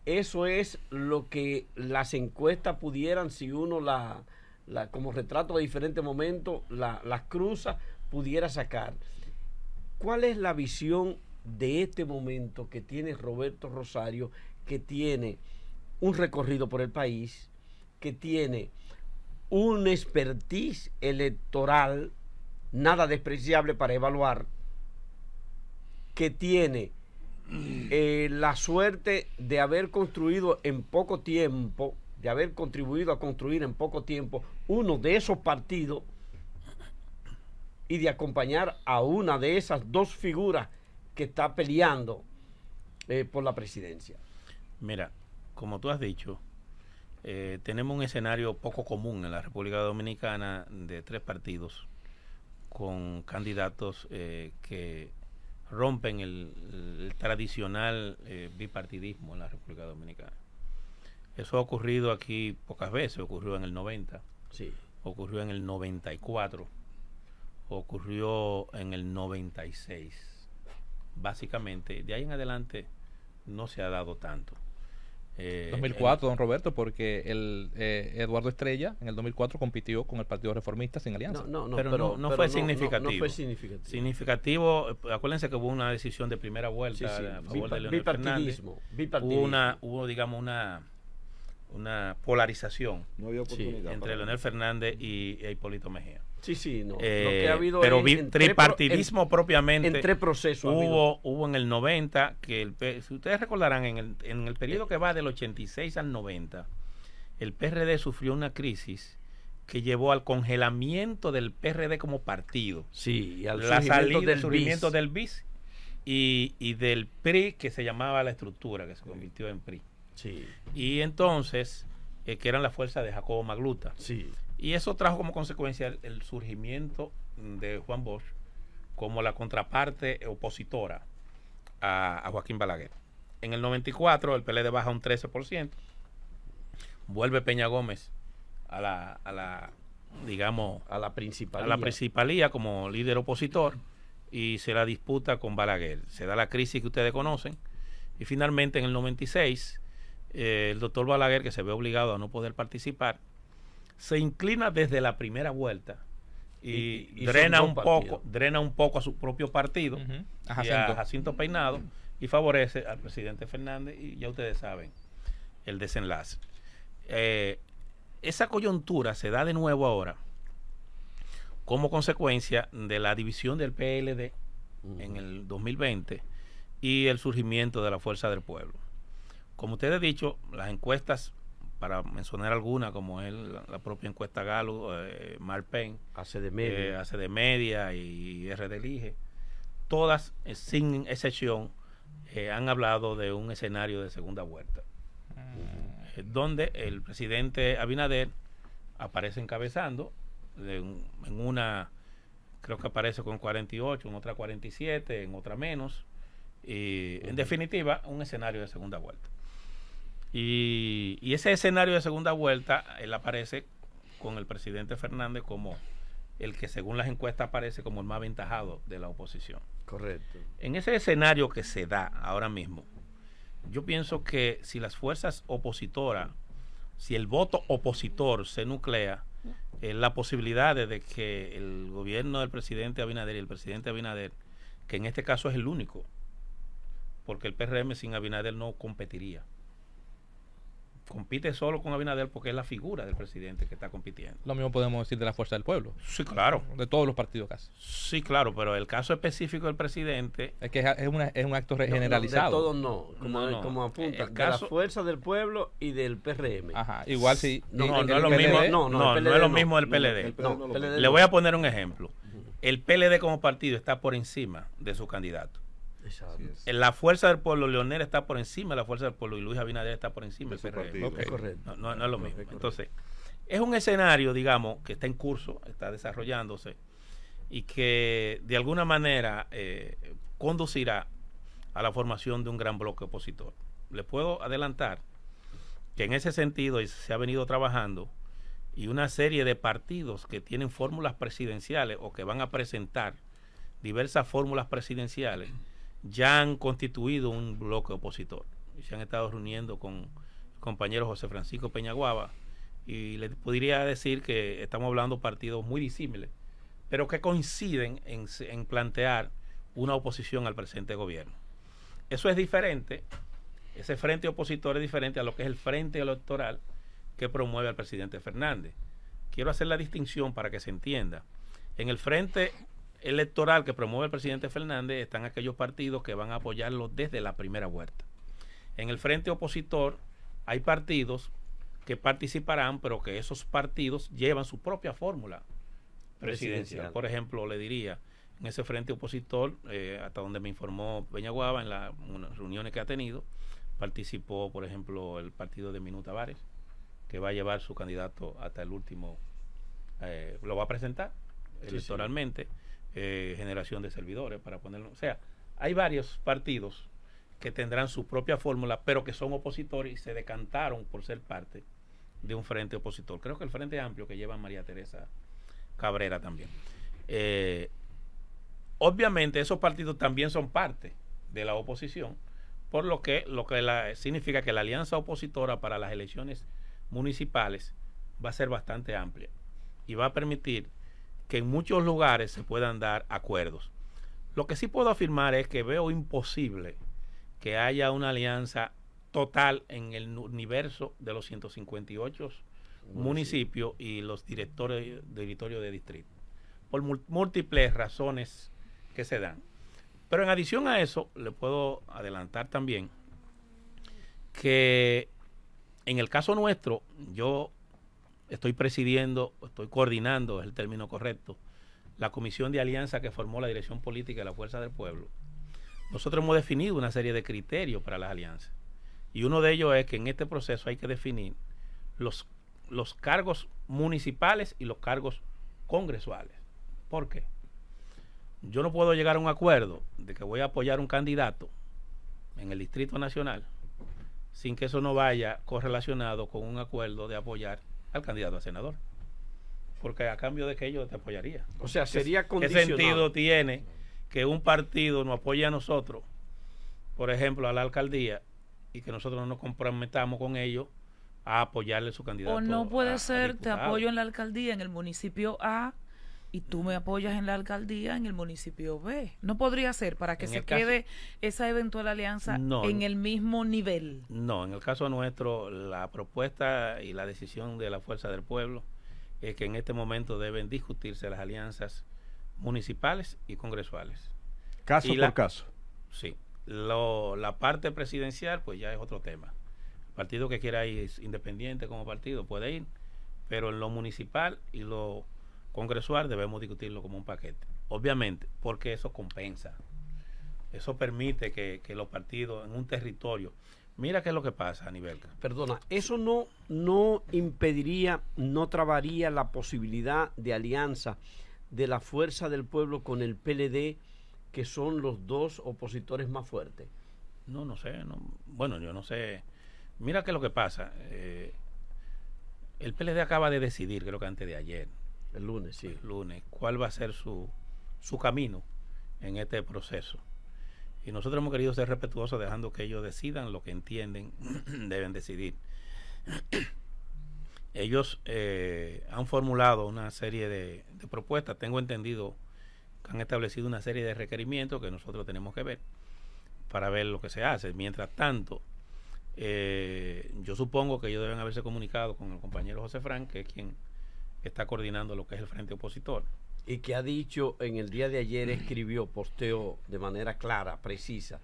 eso es lo que las encuestas pudieran, si uno como retrato de diferentes momentos las cruza, pudiera sacar. ¿Cuál es la visión de este momento que tiene Roberto Rosario, que tiene un recorrido por el país, que tiene un expertise electoral nada despreciable para evaluar, que tiene la suerte de haber construido en poco tiempo, de haber contribuido a construir en poco tiempo uno de esos partidos y de acompañar a una de esas 2 figuras que está peleando por la presidencia? Mira, como tú has dicho, tenemos un escenario poco común en la República Dominicana de 3 partidos con candidatos que rompen el tradicional bipartidismo en la República Dominicana. Eso ha ocurrido aquí pocas veces. Ocurrió en el 90, Sí. ocurrió en el 94, ocurrió en el 96. Básicamente, de ahí en adelante no se ha dado tanto. 2004, don Roberto, porque Eduardo Estrella en el 2004 compitió con el Partido Reformista sin alianza. Pero no fue significativo. No fue significativo. Significativo, acuérdense que hubo una decisión de primera vuelta Sí, sí. a favor de Leonel Fernández. Bipartidismo. Hubo, digamos, una polarización No había oportunidad. entre Leonel Fernández y Hipólito Mejía. Sí, no. Lo que ha habido pero en tripartidismo propiamente en 3 procesos ha habido. hubo en el 90 que si ustedes recordarán en el periodo que va del 86 al 90 el PRD sufrió una crisis que llevó al congelamiento del PRD como partido. Sí, y al la salida, el surgimiento surgimiento del BIS y del PRI, que se llamaba la estructura, que se convirtió en PRI. Sí. Y entonces, que eran las fuerzas de Jacobo Magluta. Sí. Y eso trajo como consecuencia el surgimiento de Juan Bosch como la contraparte opositora a Joaquín Balaguer. En el 94 el PLD baja un 13%, vuelve Peña Gómez a la principalía como líder opositor y se la disputa con Balaguer. Se da la crisis que ustedes conocen y finalmente en el 96 el doctor Balaguer, que se ve obligado a no poder participar, se inclina desde la primera vuelta y drena un poco a su propio partido, y a Jacinto Peinado, y favorece al presidente Fernández, y ya ustedes saben el desenlace. Esa coyuntura se da de nuevo ahora como consecuencia de la división del PLD en el 2020 y el surgimiento de la Fuerza del Pueblo. Como ustedes han dicho, las encuestas, para mencionar alguna, como es la propia encuesta Gallup, Marpen, hace de media y RD Elige, todas, sin excepción, han hablado de un escenario de segunda vuelta, donde el presidente Abinader aparece encabezando, en una creo que aparece con 48, en otra 47, en otra menos, y en definitiva un escenario de segunda vuelta. Y ese escenario de segunda vuelta, él aparece con el presidente Fernández como el que según las encuestas aparece como el más aventajado de la oposición. Correcto. En ese escenario que se da ahora mismo, yo pienso que si las fuerzas opositoras, si el voto opositor se nuclea, la posibilidad de que el gobierno del presidente Abinader y el presidente Abinader, que en este caso es el único, porque el PRM sin Abinader no competiría. Compite solo con Abinader porque es la figura del presidente que está compitiendo. Lo mismo podemos decir de la Fuerza del Pueblo. Sí, claro. De todos los partidos casi. Sí, claro, pero el caso específico del presidente... Es que es un acto generalizado. De todos no, como apunta, de la Fuerza del Pueblo y del PRM. Ajá, igual si... No es lo mismo, no es lo mismo del PLD. Le voy a poner un ejemplo. El PLD como partido está por encima de su candidato. En la Fuerza del Pueblo, Leonel está por encima de la Fuerza del Pueblo y Luis Abinader está por encima del PRM. Okay. Correcto. No es lo mismo. Entonces, es un escenario, digamos, que está en curso, está desarrollándose y que de alguna manera conducirá a la formación de un gran bloque opositor. Les puedo adelantar que en ese sentido se ha venido trabajando y una serie de partidos que tienen fórmulas presidenciales o que van a presentar diversas fórmulas presidenciales ya han constituido un bloque opositor y se han estado reuniendo con el compañero José Francisco Peñaguaba, y les podría decir que estamos hablando de partidos muy disímiles, pero que coinciden en plantear una oposición al presente gobierno. Eso es diferente, ese frente opositor es diferente a lo que es el frente electoral que promueve al presidente Fernández. Quiero hacer la distinción para que se entienda. En el frente electoral que promueve el presidente Fernández están aquellos partidos que van a apoyarlo desde la primera vuelta. En el frente opositor hay partidos que participarán, pero que esos partidos llevan su propia fórmula presidencial. Por ejemplo, le diría, en ese frente opositor, hasta donde me informó Peñaguaba en las reuniones que ha tenido, participó, por ejemplo, el partido de Minú Tavares, que va a llevar su candidato hasta el último, lo va a presentar electoralmente. Generación de servidores, para ponerlo. O sea, hay varios partidos que tendrán su propia fórmula, pero que son opositores y se decantaron por ser parte de un frente opositor. Creo que el Frente Amplio que lleva María Teresa Cabrera también. Obviamente esos partidos también son parte de la oposición, por lo que significa que la alianza opositora para las elecciones municipales va a ser bastante amplia y va a permitir que en muchos lugares se puedan dar acuerdos. Lo que sí puedo afirmar es que veo imposible que haya una alianza total en el universo de los 158 municipios y los directorios de distrito, por múltiples razones que se dan. Pero en adición a eso, le puedo adelantar también que en el caso nuestro, yo estoy presidiendo, estoy coordinando, es el término correcto, la comisión de alianza que formó la dirección política de la Fuerza del Pueblo. Nosotros hemos definido una serie de criterios para las alianzas. Y uno de ellos es que en este proceso hay que definir los cargos municipales y los cargos congresuales. ¿Por qué? Yo no puedo llegar a un acuerdo de que voy a apoyar un candidato en el Distrito Nacional sin que eso no vaya correlacionado con un acuerdo de apoyar al candidato a senador. Porque a cambio de que yo te apoyaría. O sea, sería ¿Qué condicional. sentido tiene que un partido nos apoye a nosotros, por ejemplo, a la alcaldía, y que nosotros no nos comprometamos con ellos a apoyarle su candidato? O no puede a ser, te diputado. apoyo en la alcaldía en el municipio A y tú me apoyas en la alcaldía en el municipio B. No podría ser para que En se el caso- quede esa eventual alianza No, en no. el mismo nivel. No, en el caso nuestro, la propuesta y la decisión de la Fuerza del Pueblo es que en este momento deben discutirse las alianzas municipales y congresuales. Caso Y por caso. Sí. La parte presidencial, pues ya es otro tema. El partido que quiera ir independiente como partido puede ir, pero en lo municipal y lo congresual debemos discutirlo como un paquete. Obviamente, porque eso compensa. Eso permite que los partidos en un territorio... Mira qué es lo que pasa a nivel... Perdona, eso no impediría, no trabaría la posibilidad de alianza de la Fuerza del Pueblo con el PLD, que son los dos opositores más fuertes. No sé. Bueno, yo no sé. Mira qué es lo que pasa. El PLD acaba de decidir, creo que antes de ayer, El lunes, sí. el lunes, cuál va a ser su camino en este proceso. Y nosotros hemos querido ser respetuosos, dejando que ellos decidan lo que entienden deben decidir. Ellos han formulado una serie de propuestas. Tengo entendido que han establecido una serie de requerimientos que nosotros tenemos que ver para ver lo que se hace. Mientras tanto, yo supongo que ellos deben haberse comunicado con el compañero José Frank, que es quien está coordinando lo que es el frente opositor. Y que ha dicho en el día de ayer, escribió, posteó de manera clara, precisa,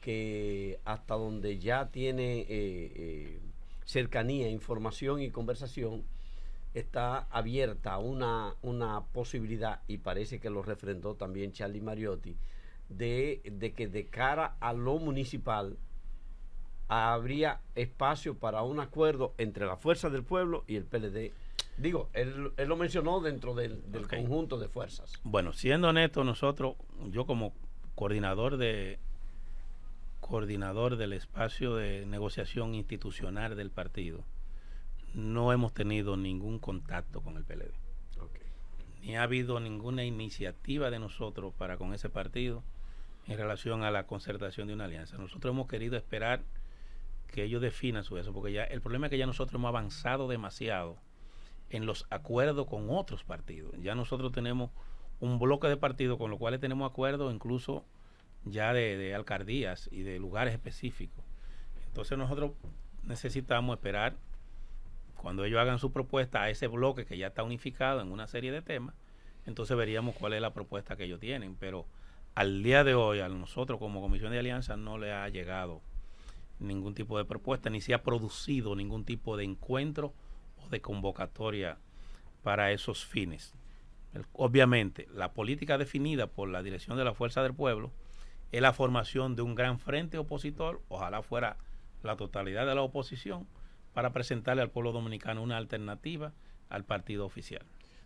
que hasta donde ya tiene cercanía, información y conversación, está abierta una posibilidad, y parece que lo refrendó también Charlie Mariotti, de que de cara a lo municipal habría espacio para un acuerdo entre la Fuerza del Pueblo y el PLD. Digo, él lo mencionó dentro del Okay. conjunto de fuerzas. Bueno, siendo honesto, nosotros, yo como coordinador del espacio de negociación institucional del partido, no hemos tenido ningún contacto con el PLD. Okay. Ni ha habido ninguna iniciativa de nosotros para con ese partido en relación a la concertación de una alianza. Nosotros hemos querido esperar que ellos definan su eso, porque ya el problema es que ya nosotros hemos avanzado demasiado en los acuerdos con otros partidos. Ya nosotros tenemos un bloque de partidos con los cuales tenemos acuerdos incluso ya de alcaldías y de lugares específicos. Entonces nosotros necesitamos esperar cuando ellos hagan su propuesta a ese bloque que ya está unificado en una serie de temas. Entonces veríamos cuál es la propuesta que ellos tienen, pero al día de hoy a nosotros como Comisión de Alianza no le ha llegado ningún tipo de propuesta, ni se ha producido ningún tipo de encuentro o de convocatoria para esos fines. Obviamente, la política definida por la dirección de la Fuerza del Pueblo es la formación de un gran frente opositor, ojalá fuera la totalidad de la oposición, para presentarle al pueblo dominicano una alternativa al partido oficial.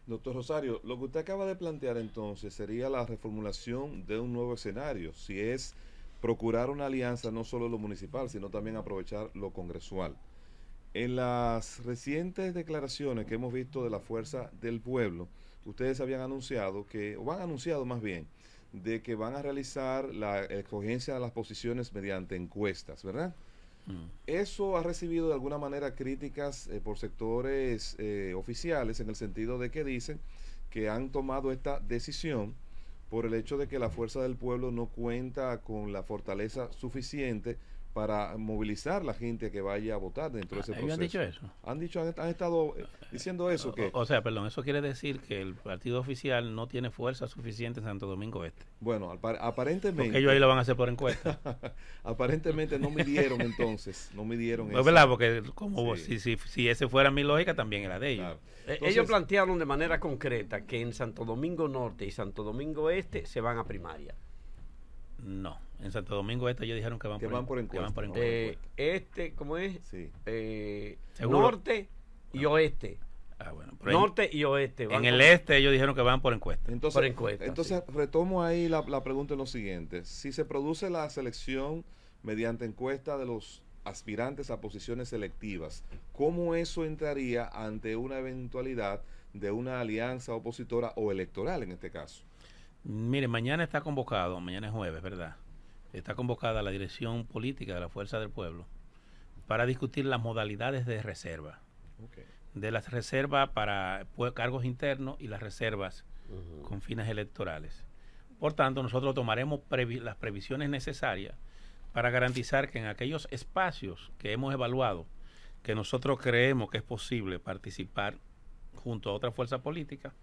Doctor Rosario, lo que usted acaba de plantear entonces sería la reformulación de un nuevo escenario, si es procurar una alianza no solo en lo municipal, sino también aprovechar lo congresual. En las recientes declaraciones que hemos visto de la Fuerza del Pueblo, ustedes habían anunciado que, o han anunciado más bien, de que van a realizar la escogencia de las posiciones mediante encuestas, ¿verdad? Eso ha recibido de alguna manera críticas por sectores oficiales, en el sentido de que dicen que han tomado esta decisión por el hecho de que la Fuerza del Pueblo no cuenta con la fortaleza suficiente para movilizar la gente que vaya a votar dentro de ese proceso. ¿Han dicho eso? Han estado diciendo eso. Que o sea, perdón, eso quiere decir que el partido oficial no tiene fuerza suficiente en Santo Domingo Este. Bueno, aparentemente... Porque ellos ahí lo van a hacer por encuesta. Aparentemente no midieron entonces, no midieron Pues verdad, porque como si ese fuera mi lógica, también era de ellos. Claro. Entonces, ellos plantearon de manera concreta que en Santo Domingo Norte y Santo Domingo Este se van a primaria. No, en Santo Domingo Este ellos dijeron que van por encuesta. ¿Cómo es? Sí. Norte y Oeste. Bueno, Norte y Oeste. En el Este ellos dijeron que van por encuesta. Entonces retomo ahí la pregunta en lo siguiente. Si se produce la selección mediante encuesta de los aspirantes a posiciones selectivas, ¿cómo eso entraría ante una eventualidad de una alianza opositora o electoral en este caso? Mire, mañana está convocado, mañana es jueves, ¿verdad? Está convocada la dirección política de la Fuerza del Pueblo para discutir las modalidades de reserva. Okay. De las reservas para cargos internos y las reservas con fines electorales. Por tanto, nosotros tomaremos las previsiones necesarias para garantizar que en aquellos espacios que hemos evaluado, que nosotros creemos que es posible participar junto a otra fuerza política,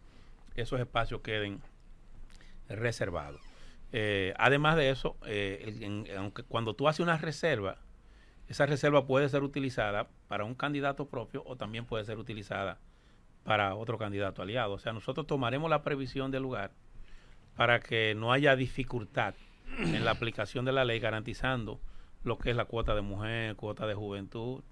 esos espacios queden reservados. Además de eso, aunque cuando tú haces una reserva, esa reserva puede ser utilizada para un candidato propio o también puede ser utilizada para otro candidato aliado. O sea, nosotros tomaremos la previsión del lugar para que no haya dificultad en la aplicación de la ley, garantizando lo que es la cuota de mujer, cuota de juventud,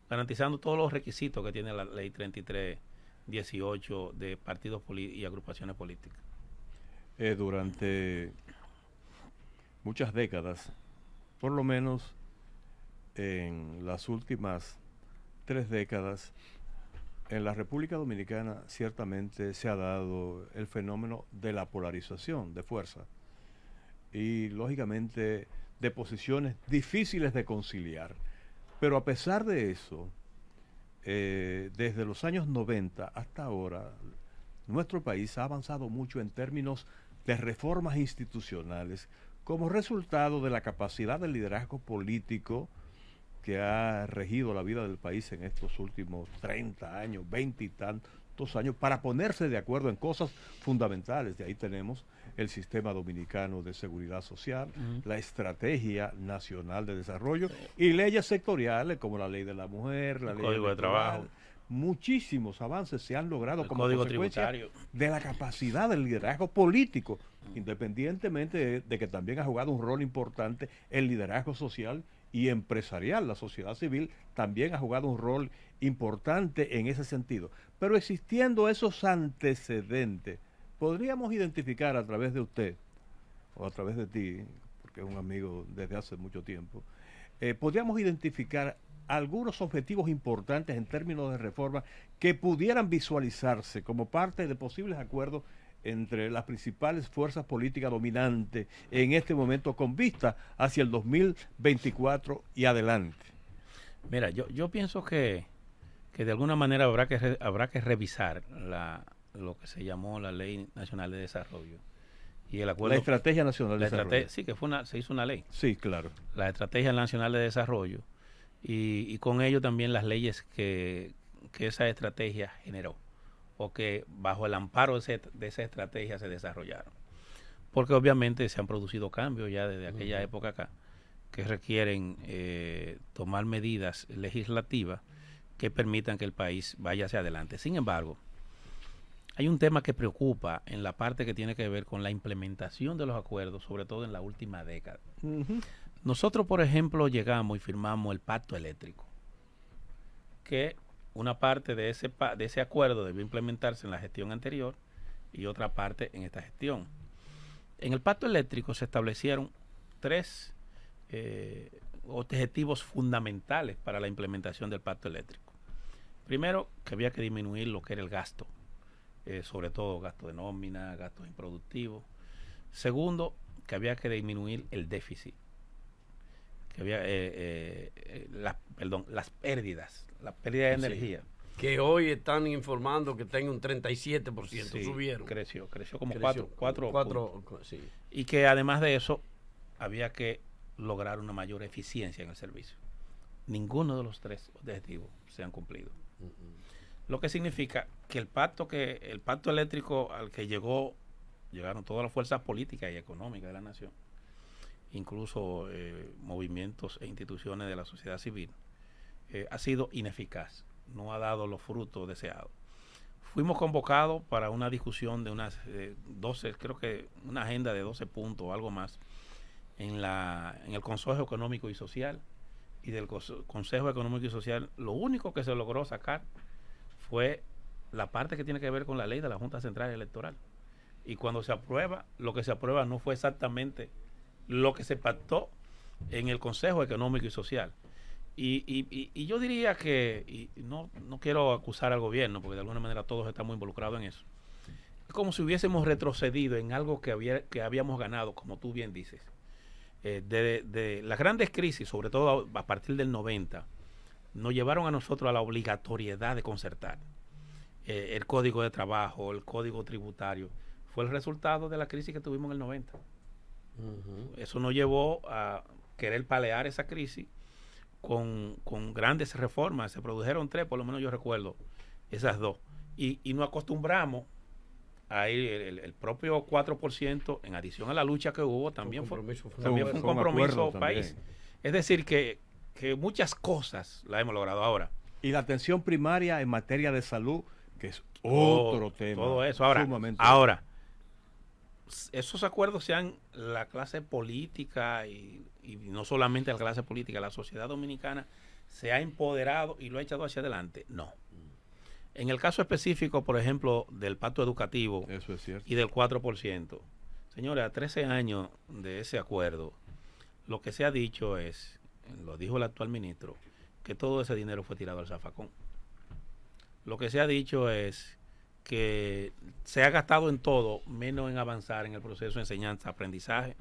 garantizando todos los requisitos que tiene la ley 3318 de partidos y agrupaciones políticas. Durante muchas décadas, por lo menos en las últimas 3 décadas, en la República Dominicana ciertamente se ha dado el fenómeno de la polarización de fuerza y lógicamente de posiciones difíciles de conciliar. Pero a pesar de eso, desde los años 90 hasta ahora, nuestro país ha avanzado mucho en términos de reformas institucionales como resultado de la capacidad del liderazgo político que ha regido la vida del país en estos últimos 30 años, 20 y tantos años, para ponerse de acuerdo en cosas fundamentales. De ahí tenemos el Sistema Dominicano de Seguridad Social, la Estrategia Nacional de Desarrollo y leyes sectoriales como la Ley de la Mujer, la Ley Código de Trabajo. Muchísimos avances se han logrado como Código consecuencia Tributario de la capacidad del liderazgo político, independientemente de que también ha jugado un rol importante el liderazgo social y empresarial. La sociedad civil también ha jugado un rol importante en ese sentido. Pero existiendo esos antecedentes, podríamos identificar a través de usted, o a través de ti, porque es un amigo desde hace mucho tiempo, podríamos identificar algunos objetivos importantes en términos de reforma que pudieran visualizarse como parte de posibles acuerdos entre las principales fuerzas políticas dominantes en este momento con vista hacia el 2024 y adelante. Mira, yo pienso que de alguna manera habrá que revisar lo que se llamó la Ley Nacional de Desarrollo y el acuerdo. La Estrategia Nacional de Desarrollo. Sí, que se hizo una ley. Sí, claro. La Estrategia Nacional de Desarrollo y con ello también las leyes que esa estrategia generó o que bajo el amparo de esa estrategia se desarrollaron. Porque obviamente se han producido cambios ya desde aquella época acá que requieren tomar medidas legislativas que permitan que el país vaya hacia adelante. Sin embargo, hay un tema que preocupa en la parte que tiene que ver con la implementación de los acuerdos, sobre todo en la última década. Nosotros, por ejemplo, llegamos y firmamos el pacto eléctrico, que una parte de ese acuerdo debió implementarse en la gestión anterior y otra parte en esta gestión. En el pacto eléctrico se establecieron 3 objetivos fundamentales para la implementación del pacto eléctrico. Primero, que había que disminuir lo que era el gasto, sobre todo gasto de nómina, gastos improductivos. Segundo, que había que disminuir el déficit, que había las pérdidas de energía. Que hoy están informando que tenga un 37%, Sí, subieron. Creció como 4 sí. Y que además de eso había que lograr una mayor eficiencia en el servicio. Ninguno de los tres objetivos se han cumplido. Lo que significa que el pacto eléctrico al que llegaron todas las fuerzas políticas y económicas de la nación, incluso movimientos e instituciones de la sociedad civil, ha sido ineficaz, no ha dado los frutos deseados. Fuimos convocados para una discusión de unas 12, creo que una agenda de 12 puntos o algo más en el Consejo Económico y Social, y del Consejo Económico y Social lo único que se logró sacar fue la parte que tiene que ver con la ley de la Junta Central Electoral. Y cuando se aprueba, lo que se aprueba no fue exactamente lo que se pactó en el Consejo Económico y Social. Y yo diría que, no quiero acusar al gobierno, porque de alguna manera todos estamos involucrados en eso. Es como si hubiésemos retrocedido en algo que habíamos ganado, como tú bien dices. De las grandes crisis, sobre todo a partir del 90, nos llevaron a nosotros a la obligatoriedad de concertar. El código de trabajo, el código tributario, fue el resultado de la crisis que tuvimos en el 90. Eso nos llevó a querer palear esa crisis con grandes reformas. Se produjeron 3, por lo menos yo recuerdo esas 2. Y nos acostumbramos a ir el propio 4%, en adición a la lucha que hubo, también fue un compromiso país. Es decir, que muchas cosas las hemos logrado ahora. Y la atención primaria en materia de salud, que es otro tema. Todo eso. Ahora, esos acuerdos sean la clase política y no solamente la clase política, la sociedad dominicana se ha empoderado y lo ha echado hacia adelante. No. En el caso específico, por ejemplo, del pacto educativo, eso es cierto, y del 4%, señores, a 13 años de ese acuerdo, lo que se ha dicho es, lo dijo el actual ministro, que todo ese dinero fue tirado al zafacón. Lo que se ha dicho es que se ha gastado en todo, menos en avanzar en el proceso de enseñanza-aprendizaje.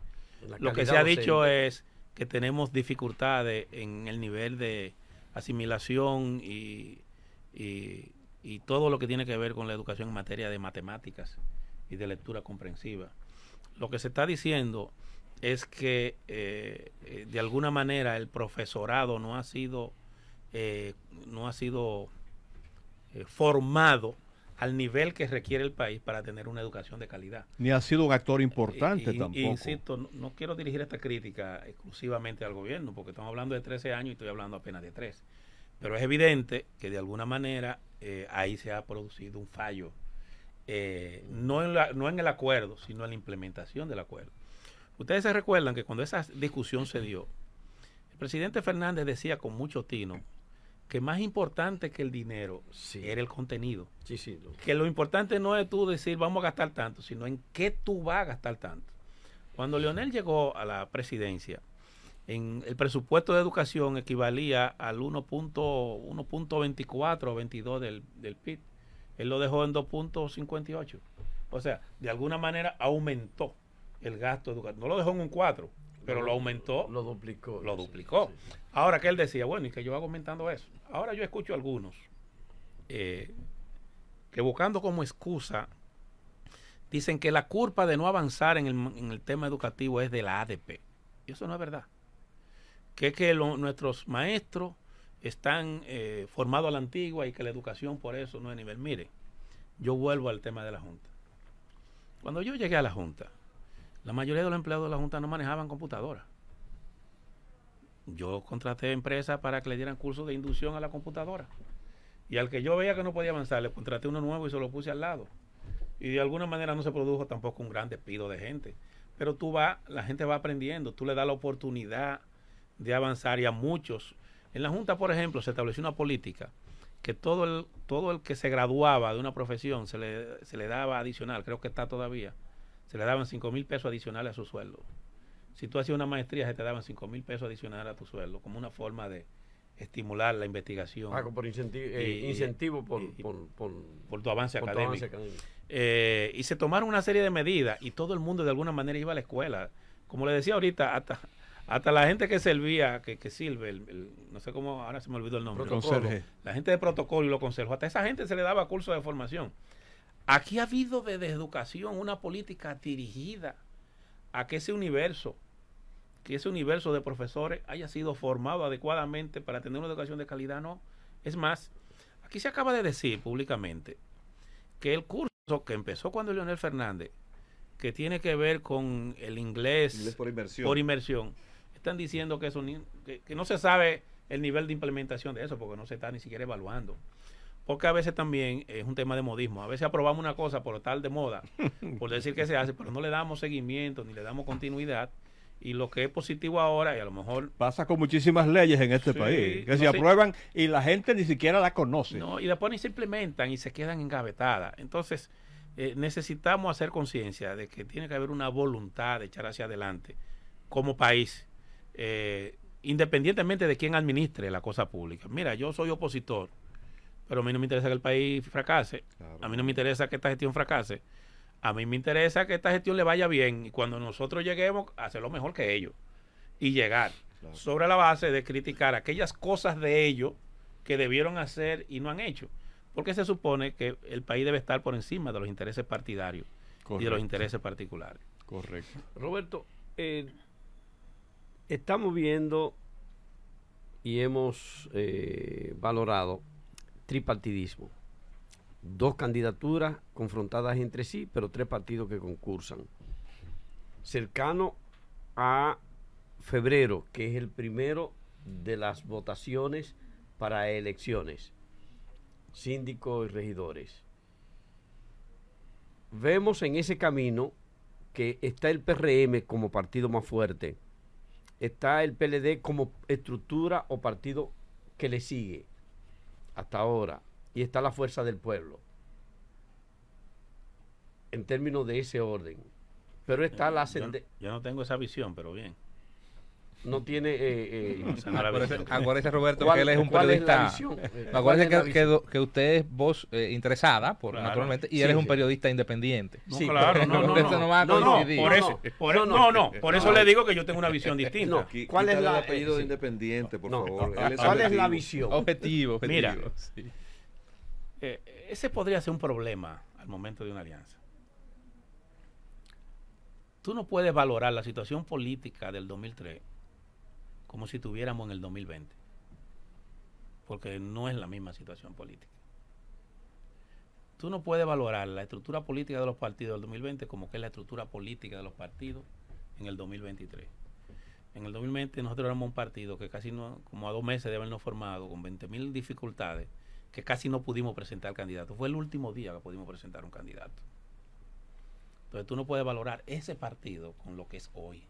Lo que se ha dicho es que tenemos dificultades en el nivel de asimilación y todo lo que tiene que ver con la educación en materia de matemáticas y de lectura comprensiva. Lo que se está diciendo es que de alguna manera el profesorado no ha sido formado al nivel que requiere el país para tener una educación de calidad. Ni ha sido un actor importante tampoco. Insisto, no quiero dirigir esta crítica exclusivamente al gobierno, porque estamos hablando de 13 años y estoy hablando apenas de 3. Pero es evidente que de alguna manera ahí se ha producido un fallo, no en el acuerdo, sino en la implementación del acuerdo. Ustedes se recuerdan que cuando esa discusión se dio, el presidente Fernández decía con mucho tino que más importante que el dinero era el contenido. Que lo importante no es tú decir vamos a gastar tanto, sino en qué tú vas a gastar tanto. Cuando Leonel llegó a la presidencia, en el presupuesto de educación equivalía al 1.24 o 22 del PIB. Él lo dejó en 2.58. O sea, de alguna manera aumentó el gasto educativo. No lo dejó en un 4, pero lo aumentó. Lo duplicó. Sí. Ahora que él decía, bueno, y que yo hago aumentando eso. Ahora yo escucho a algunos que buscando como excusa dicen que la culpa de no avanzar en el tema educativo es de la ADP. Y eso no es verdad. Que nuestros maestros están formados a la antigua y que la educación por eso no es nivel. Mire, yo vuelvo al tema de la Junta. Cuando yo llegué a la Junta, la mayoría de los empleados de la Junta no manejaban computadoras. Yo contraté empresas para que le dieran cursos de inducción a la computadora. Y al que yo veía que no podía avanzar, le contraté uno nuevo y se lo puse al lado. Y de alguna manera no se produjo tampoco un gran despido de gente. Pero la gente va aprendiendo, tú le das la oportunidad de avanzar, y a muchos. En la Junta, por ejemplo, se estableció una política que todo el que se graduaba de una profesión se le daba adicional, creo que está todavía, se le daban 5,000 pesos adicionales a su sueldo. Si tú hacías una maestría, se te daban 5,000 pesos adicionales a tu sueldo, como una forma de estimular la investigación. Por incentivo por tu avance académico. Y se tomaron una serie de medidas y todo el mundo de alguna manera iba a la escuela. Como le decía ahorita, hasta la gente que servía, que sirve, no sé cómo, ahora se me olvidó el nombre. La gente de protocolo y los consejos, hasta esa gente se le daba curso de formación. Aquí ha habido desde educación una política dirigida a que ese universo que ese universo de profesores haya sido formado adecuadamente para tener una educación de calidad, no. Es más, aquí se acaba de decir públicamente que el curso que empezó cuando Leonel Fernández, que tiene que ver con el inglés por inmersión, están diciendo que, que no se sabe el nivel de implementación de eso, porque no se está ni siquiera evaluando. Porque a veces también es un tema de modismo. A veces aprobamos una cosa por tal de moda, por decir que se hace, pero no le damos seguimiento ni le damos continuidad. Y lo que es positivo ahora, y a lo mejor... Pasa con muchísimas leyes en este país, que se aprueban y la gente ni siquiera la conoce. No, y después ni se implementan y se quedan engavetadas. Entonces, necesitamos hacer conciencia de que tiene que haber una voluntad de echar hacia adelante como país, independientemente de quién administre la cosa pública. Mira, yo soy opositor, pero a mí no me interesa que el país fracase, claro. A mí no me interesa que esta gestión fracase, a mí me interesa que esta gestión le vaya bien y cuando nosotros lleguemos, hacerlo mejor que ellos y llegar, claro, sobre la base de criticar aquellas cosas de ellos que debieron hacer y no han hecho, porque se supone que el país debe estar por encima de los intereses partidarios. Correcto. Y de los intereses particulares. Correcto. Roberto, estamos viendo y hemos valorado tripartidismo. 2 candidaturas confrontadas entre sí, pero 3 partidos que concursan. Cercano a febrero, que es el primero de las votaciones para elecciones, síndicos y regidores. Vemos en ese camino que está el PRM como partido más fuerte, está el PLD como estructura o partido que le sigue hasta ahora, y está la Fuerza del Pueblo en términos de ese orden, pero está la yo no tengo esa visión, pero bien. No tiene acuérdese, Roberto, que él es un periodista. Acuérdese que usted es voz interesada, claro, naturalmente, y él es un periodista independiente. No, sí, claro, por eso le digo que yo tengo una visión distinta. ¿Cuál es el apellido de independiente, por favor? ¿Cuál es la visión? Objetivo. Mira, sí. Ese podría ser un problema al momento de una alianza. Tú no puedes valorar la situación política del 2003 como si estuviéramos en el 2020, porque no es la misma situación política. Tú no puedes valorar la estructura política de los partidos del 2020 como que es la estructura política de los partidos en el 2023. En el 2020 nosotros éramos un partido que casi no, como a 2 meses de habernos formado, con 20.000 dificultades, que casi no pudimos presentar candidato. Fue el último día que pudimos presentar un candidato. Entonces tú no puedes valorar ese partido con lo que es hoy.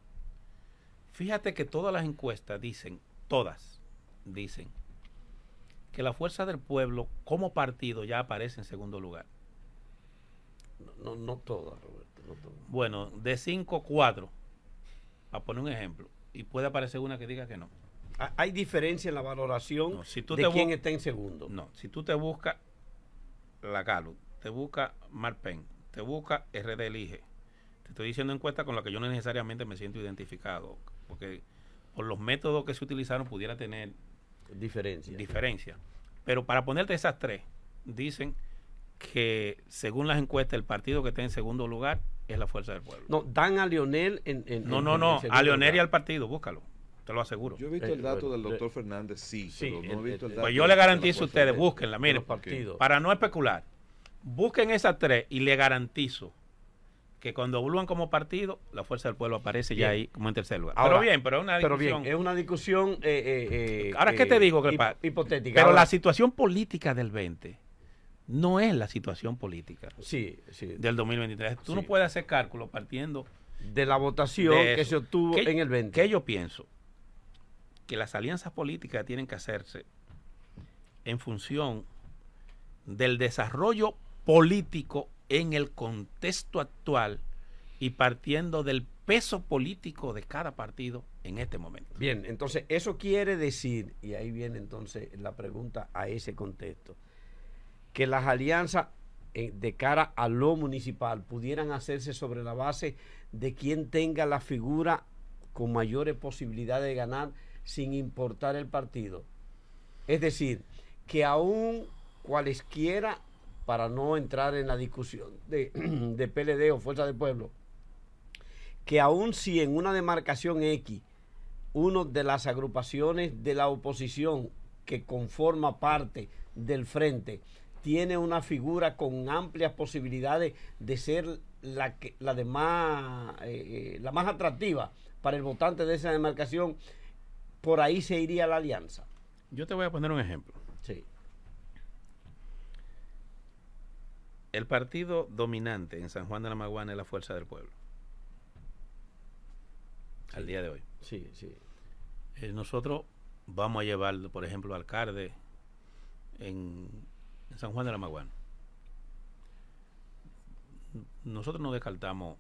Fíjate que todas las encuestas todas dicen que la Fuerza del Pueblo como partido ya aparece en segundo lugar. No todas, Roberto, no todas. Bueno, de 5, 4, para poner un ejemplo, y puede aparecer una que diga que no. ¿Hay diferencia en la valoración de quién está en segundo? No, si tú te buscas la Galo, te busca Marpen, te busca RD Elige, te estoy diciendo encuestas con las que yo no necesariamente me siento identificado, porque por los métodos que se utilizaron pudiera tener diferencia. Pero para ponerte esas 3, dicen que según las encuestas el partido que está en segundo lugar es la Fuerza del Pueblo. No, dan a Leonel No, a Leonel y al partido, búscalo, te lo aseguro. Yo he visto el dato del doctor Fernández, sí, pero no he visto el dato. Pues yo le garantizo a ustedes, búsquenla, miren, para no especular, busquen esas 3 y le garantizo que cuando evalúan como partido, la Fuerza del Pueblo aparece ya ahí como en tercer lugar. Ahora, pero es una discusión. Es una discusión ahora, ¿qué te digo? Hipotética. Pero ahora, la situación política del 20 no es la situación política del 2023. Tú no puedes hacer cálculos partiendo de la votación que se obtuvo en el 20. Que yo pienso que las alianzas políticas tienen que hacerse en función del desarrollo político en el contexto actual y partiendo del peso político de cada partido en este momento. Bien, entonces eso quiere decir, y ahí viene entonces la pregunta a ese contexto, que las alianzas de cara a lo municipal pudieran hacerse sobre la base de quien tenga la figura con mayores posibilidades de ganar sin importar el partido. Es decir, que aún cualesquiera, para no entrar en la discusión de PLD o Fuerza del Pueblo, que aún si en una demarcación X uno de las agrupaciones de la oposición que conforma parte del frente tiene una figura con amplias posibilidades de ser la más atractiva para el votante de esa demarcación, por ahí se iría la alianza. Yo te voy a poner un ejemplo. Sí. El partido dominante en San Juan de la Maguana es la Fuerza del Pueblo. Sí. Al día de hoy. Sí, sí. Nosotros vamos a llevar, por ejemplo, alcalde en San Juan de la Maguana. Nosotros no descartamos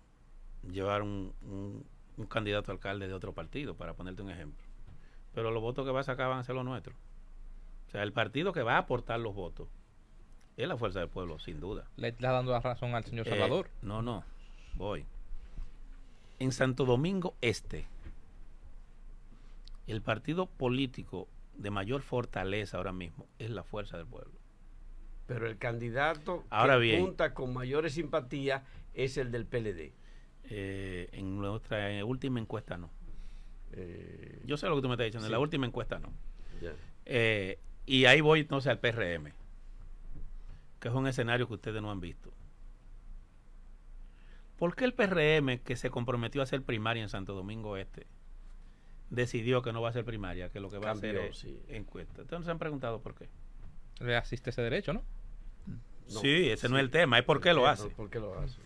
llevar un candidato a alcalde de otro partido, para ponerte un ejemplo. Pero los votos que va a sacar van a ser los nuestros. O sea, el partido que va a aportar los votos es la Fuerza del Pueblo, sin duda. ¿Le está dando la razón al señor Salvador? No, voy. En Santo Domingo Este, el partido político de mayor fortaleza ahora mismo es la Fuerza del Pueblo. Pero el candidato ahora que bien, apunta con mayores simpatías es el del PLD. En nuestra última encuesta no. Yo sé lo que tú me estás diciendo, sí. En la última encuesta no. Yeah. Y ahí voy entonces al PRM, que es un escenario que ustedes no han visto. ¿Por qué el PRM, que se comprometió a hacer primaria en Santo Domingo Este, decidió que no va a ser primaria, que lo que va a hacer es encuesta? Entonces se han preguntado por qué. Le asiste ese derecho, ¿no? Sí, ese no es el tema, es por qué lo hace. ¿Por qué lo hace?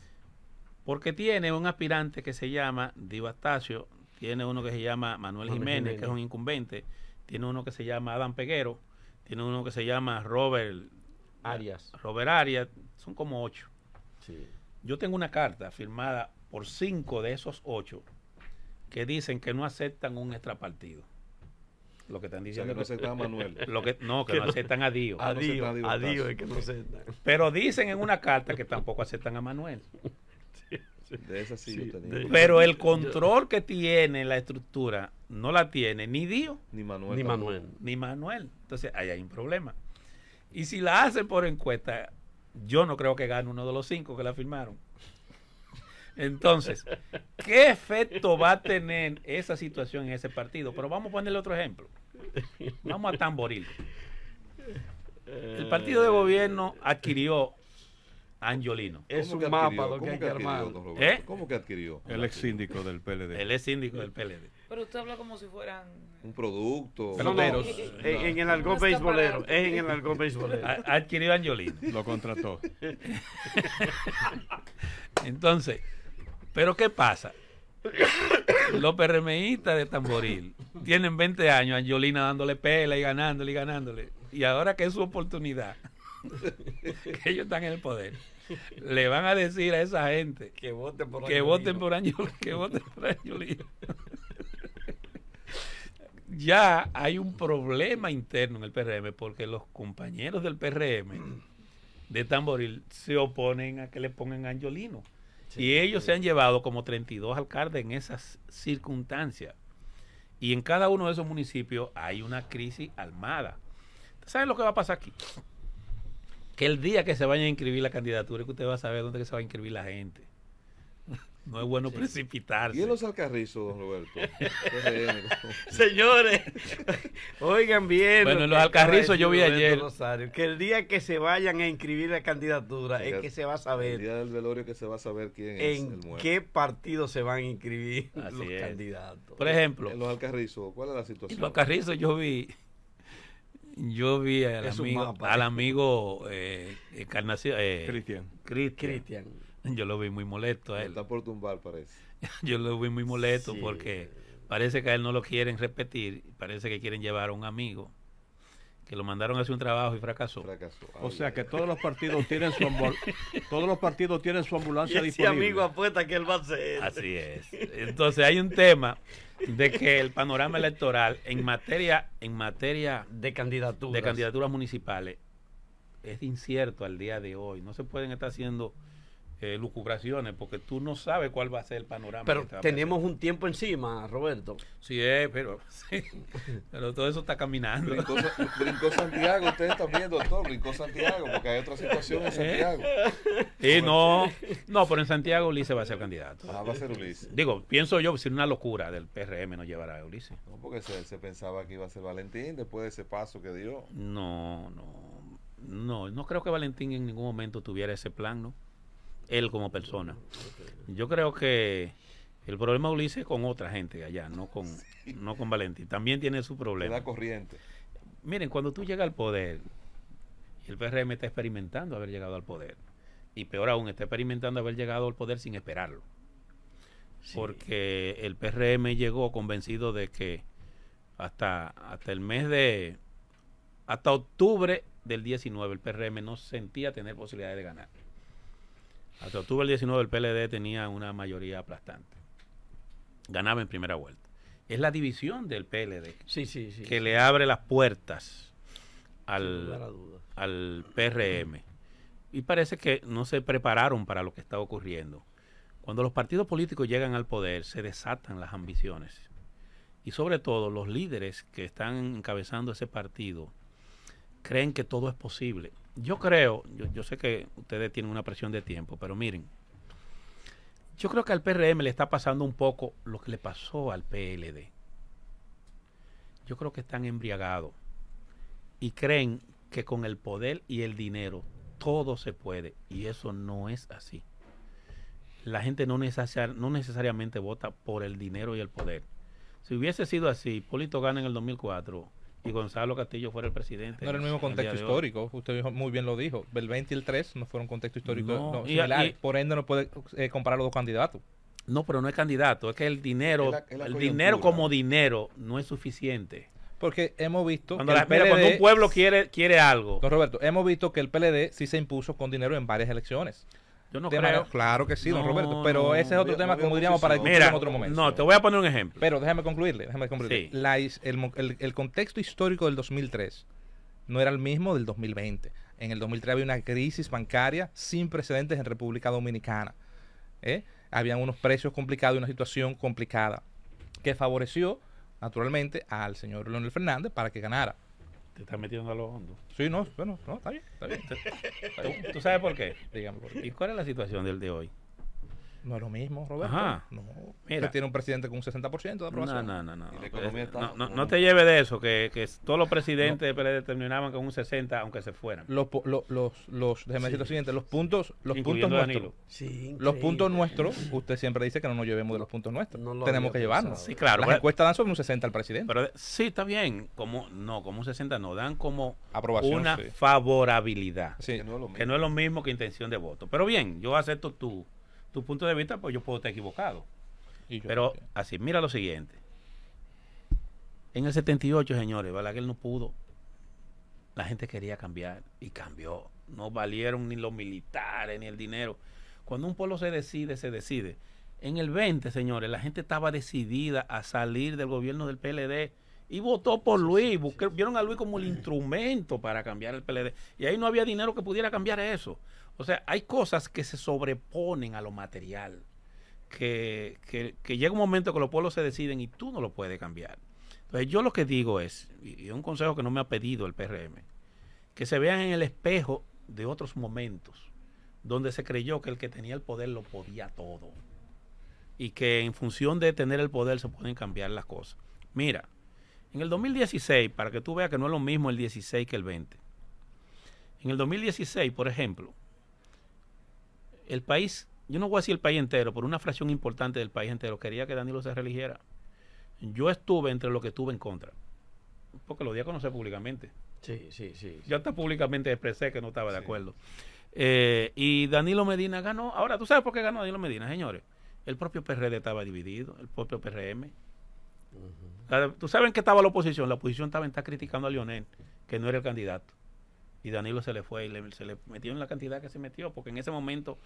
Porque tiene un aspirante que se llama Dio Astacio, tiene uno que se llama Manuel Jiménez, que es un incumbente, tiene uno que se llama Adán Peguero, tiene uno que se llama Robert Arias, son como 8. Sí. Yo tengo una carta firmada por 5 de esos 8 que dicen que no aceptan un extrapartido. Lo que están diciendo, o sea, que no aceptan a Manuel. Que no aceptan a Dio. A Dio es que no aceptan. Pero dicen en una carta que tampoco aceptan a Manuel. De esa sí yo tenía. Pero el control que tiene la estructura no la tiene ni Dio ni Manuel. Entonces ahí hay un problema. Y si la hacen por encuesta, yo no creo que gane uno de los 5 que la firmaron. Entonces, ¿qué efecto va a tener esa situación en ese partido? Pero vamos a ponerle otro ejemplo. Vamos a Tamboril. El partido de gobierno adquirió a Angiolino. Es un mapa lo que hay que armar. ¿Cómo que adquirió? El ex síndico del PLD. El ex síndico del PLD. Pero usted habla como si fueran un producto. Peloteros. En el argot beisbolero. Es en el argot beisbolero. Adquirió a Angiolino. Lo contrató. Entonces, ¿pero qué pasa? Los PRMistas de Tamboril tienen 20 años, Angiolina dándole pela y ganándole. Y ahora que es su oportunidad, que ellos están en el poder, le van a decir a esa gente que voten por Angiolina. Ya hay un problema interno en el PRM porque los compañeros del PRM de Tamboril se oponen a que le pongan a Angiolino. Y ellos se han llevado como 32 alcaldes en esas circunstancias. Y en cada uno de esos municipios hay una crisis armada. ¿Saben lo que va a pasar aquí? Que el día que se vaya a inscribir la candidatura es que usted va a saber dónde que se va a inscribir la gente. No es bueno precipitarse. ¿Y en los Alcarrizos, don Roberto? Señores, oigan bien. Bueno, en los Alcarrizos yo vi ayer Rosario, que el día que se vayan a inscribir la candidatura es que se va a saber. El día del velorio que se va a saber quién es el muerto. En qué partido se van a inscribir Así los es. candidatos. Por ejemplo, en los Alcarrizos, ¿cuál es la situación? En los Alcarrizos yo vi al amigo Encarnación, Cristian. Yo lo vi muy molesto a él. Está por tumbar, parece. Yo lo vi muy molesto porque parece que a él no lo quieren repetir. Parece que quieren llevar a un amigo que lo mandaron a hacer un trabajo y fracasó. O sea que todos los partidos tienen su ambulancia y ese disponible. Amigo apuesta que él va a ser. Así es. Entonces hay un tema de que el panorama electoral en materia de candidaturas municipales es incierto al día de hoy. No se pueden estar haciendo lucubraciones, porque tú no sabes cuál va a ser el panorama. Pero tenemos un tiempo encima, Roberto. Sí, pero todo eso está caminando. Brincó Santiago, ustedes también, doctor, brincó Santiago, porque hay otra situación en Santiago. Sí, no, pero en Santiago Ulises va a ser candidato. Va a ser Ulises. Digo, pienso yo, si una locura del PRM no llevará a Ulises. No, porque se pensaba que iba a ser Valentín después de ese paso que dio. No creo que Valentín en ningún momento tuviera ese plan, ¿no? Él como persona. Yo creo que el problema de Ulises es con otra gente allá, no con Valentín. También tiene su problema. Da corriente. Miren, cuando tú llegas al poder, el PRM está experimentando haber llegado al poder. Y peor aún, está experimentando haber llegado al poder sin esperarlo. Sí. Porque el PRM llegó convencido de que hasta octubre del 19 el PRM no sentía tener posibilidades de ganar. Hasta octubre del 19 el PLD tenía una mayoría aplastante. Ganaba en primera vuelta. Es la división del PLD que le abre las puertas al PRM. Y parece que no se prepararon para lo que está ocurriendo. Cuando los partidos políticos llegan al poder, se desatan las ambiciones. Y sobre todo, los líderes que están encabezando ese partido creen que todo es posible. Yo creo, yo sé que ustedes tienen una presión de tiempo, pero miren, yo creo que al PRM le está pasando un poco lo que le pasó al PLD. Yo creo que están embriagados y creen que con el poder y el dinero todo se puede, y eso no es así. La gente no necesariamente vota por el dinero y el poder. Si hubiese sido así, Hipólito gana en el 2004 y Gonzalo Castillo fuera el presidente. No era el mismo contexto histórico, usted muy bien lo dijo. El 20 y el 3 no fueron contexto histórico similares. Por ende no puede comparar los dos candidatos. No, pero no es candidato, es que el dinero, el dinero como dinero no es suficiente. Porque hemos visto cuando un pueblo quiere algo. Don Roberto, hemos visto que el PLD sí se impuso con dinero en varias elecciones. Yo no creo. Claro que sí, don Roberto, pero ese es otro tema, como diríamos, para discutir en otro momento. No, te voy a poner un ejemplo. Pero déjame concluirle. Sí. El contexto histórico del 2003 no era el mismo del 2020. En el 2003 había una crisis bancaria sin precedentes en República Dominicana. Habían unos precios complicados y una situación complicada que favoreció, naturalmente, al señor Leonel Fernández para que ganara. Te estás metiendo a lo hondo. Sí, no, está bien. ¿Tú sabes por qué? Dígame por qué. ¿Y cuál es la situación del de hoy? No es lo mismo, Roberto. Ajá. No. Mira, usted tiene un presidente con un 60% de aprobación. No te lleves de eso, que todos los presidentes de PLD terminaban con un 60, aunque se fueran. Déjeme decir lo siguiente, los puntos nuestros. Sí, los puntos nuestros, usted siempre dice que no nos llevemos de los puntos nuestros. Tenemos que llevarnos. Sí, claro. Las encuestas dan sobre un 60 al presidente. Pero sí, está bien. Como un 60 no, dan como aprobación, una favorabilidad. Sí. Que no es lo mismo que intención de voto. Pero bien, yo acepto tu punto de vista, pues yo puedo estar equivocado. Pero así, mira lo siguiente. En el 78, señores, Balaguer no pudo. La gente quería cambiar y cambió. No valieron ni los militares ni el dinero. Cuando un pueblo se decide, se decide. En el 20, señores, la gente estaba decidida a salir del gobierno del PLD y votó por Luis. Vieron a Luis como el instrumento para cambiar el PLD. Y ahí no había dinero que pudiera cambiar eso. O sea, hay cosas que se sobreponen a lo material, que llega un momento que los pueblos se deciden y tú no lo puedes cambiar. Entonces yo lo que digo es, y es un consejo que no me ha pedido el PRM, que se vean en el espejo de otros momentos, donde se creyó que el que tenía el poder lo podía todo, y que en función de tener el poder se pueden cambiar las cosas. Mira, en el 2016, para que tú veas que no es lo mismo el 16 que el 20, en el 2016, por ejemplo, el país, yo no voy a decir el país entero, pero una fracción importante del país entero quería que Danilo se reeligiera. Yo estuve entre los que estuve en contra, porque lo di a conocer públicamente. Sí. Yo hasta públicamente expresé que no estaba de acuerdo. Y Danilo Medina ganó. Ahora, ¿tú sabes por qué ganó Danilo Medina, señores? El propio PRD estaba dividido, el propio PRM. ¿Tú sabes en qué estaba la oposición? La oposición estaba criticando a Leonel, que no era el candidato. Y Danilo se le fue y se le metió en la cantidad que se metió, porque en ese momento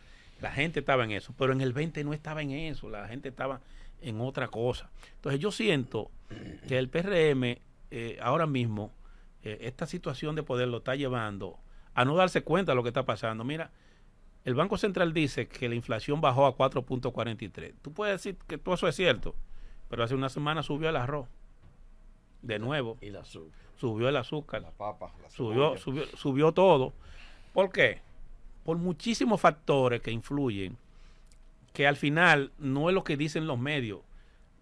la gente estaba en eso, pero en el 20 no estaba en eso, la gente estaba en otra cosa. Entonces yo siento que el PRM ahora mismo, esta situación de poder lo está llevando a no darse cuenta de lo que está pasando. Mira, El Banco Central dice que la inflación bajó a 4.43. Tú puedes decir que todo eso es cierto, pero hace una semana subió el arroz. De nuevo. Y la azúcar. Subió el azúcar. La papa, la Subió todo. ¿Por qué? Por muchísimos factores que influyen, que al final no es lo que dicen los medios.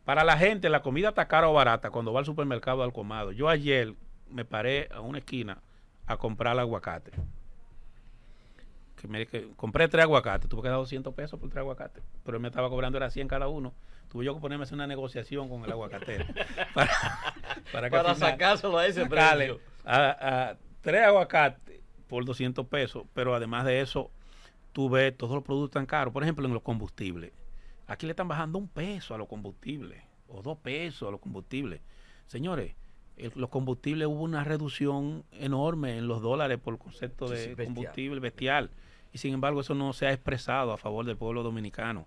Para la gente la comida está cara o barata cuando va al supermercado al colmado. Yo ayer me paré a una esquina a comprar el aguacate. Que compré 3 aguacates, tuve que dar 200 pesos por 3 aguacates, pero él me estaba cobrando era 100 cada uno. Tuve yo que ponerme a hacer una negociación con el aguacatero para sacárselo a ese precio. A 3 aguacates por 200 pesos, pero además de eso, tú ves todos los productos tan caros. Por ejemplo, en los combustibles. Aquí le están bajando 1 peso a los combustibles, o 2 pesos a los combustibles. Señores, los combustibles hubo una reducción enorme en los dólares por concepto de combustible bestial. Y sin embargo eso no se ha expresado a favor del pueblo dominicano.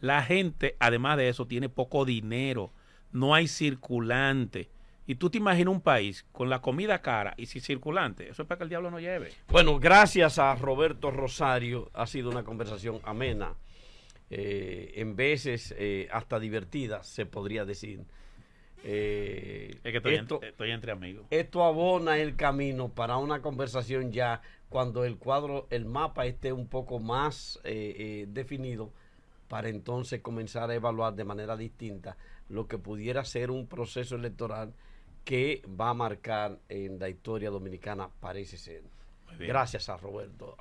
La gente, además de eso, tiene poco dinero, no hay circulante. Y tú te imaginas un país con la comida cara y sin circulante. Eso es para que el diablo no lleve. Bueno, gracias a Roberto Rosario. Ha sido una conversación amena, en veces hasta divertida, se podría decir. Es que estoy entre amigos. Esto abona el camino para una conversación ya cuando el mapa esté un poco más definido, para entonces comenzar a evaluar de manera distinta lo que pudiera ser un proceso electoral que va a marcar en la historia dominicana, parece ser. Gracias a Roberto.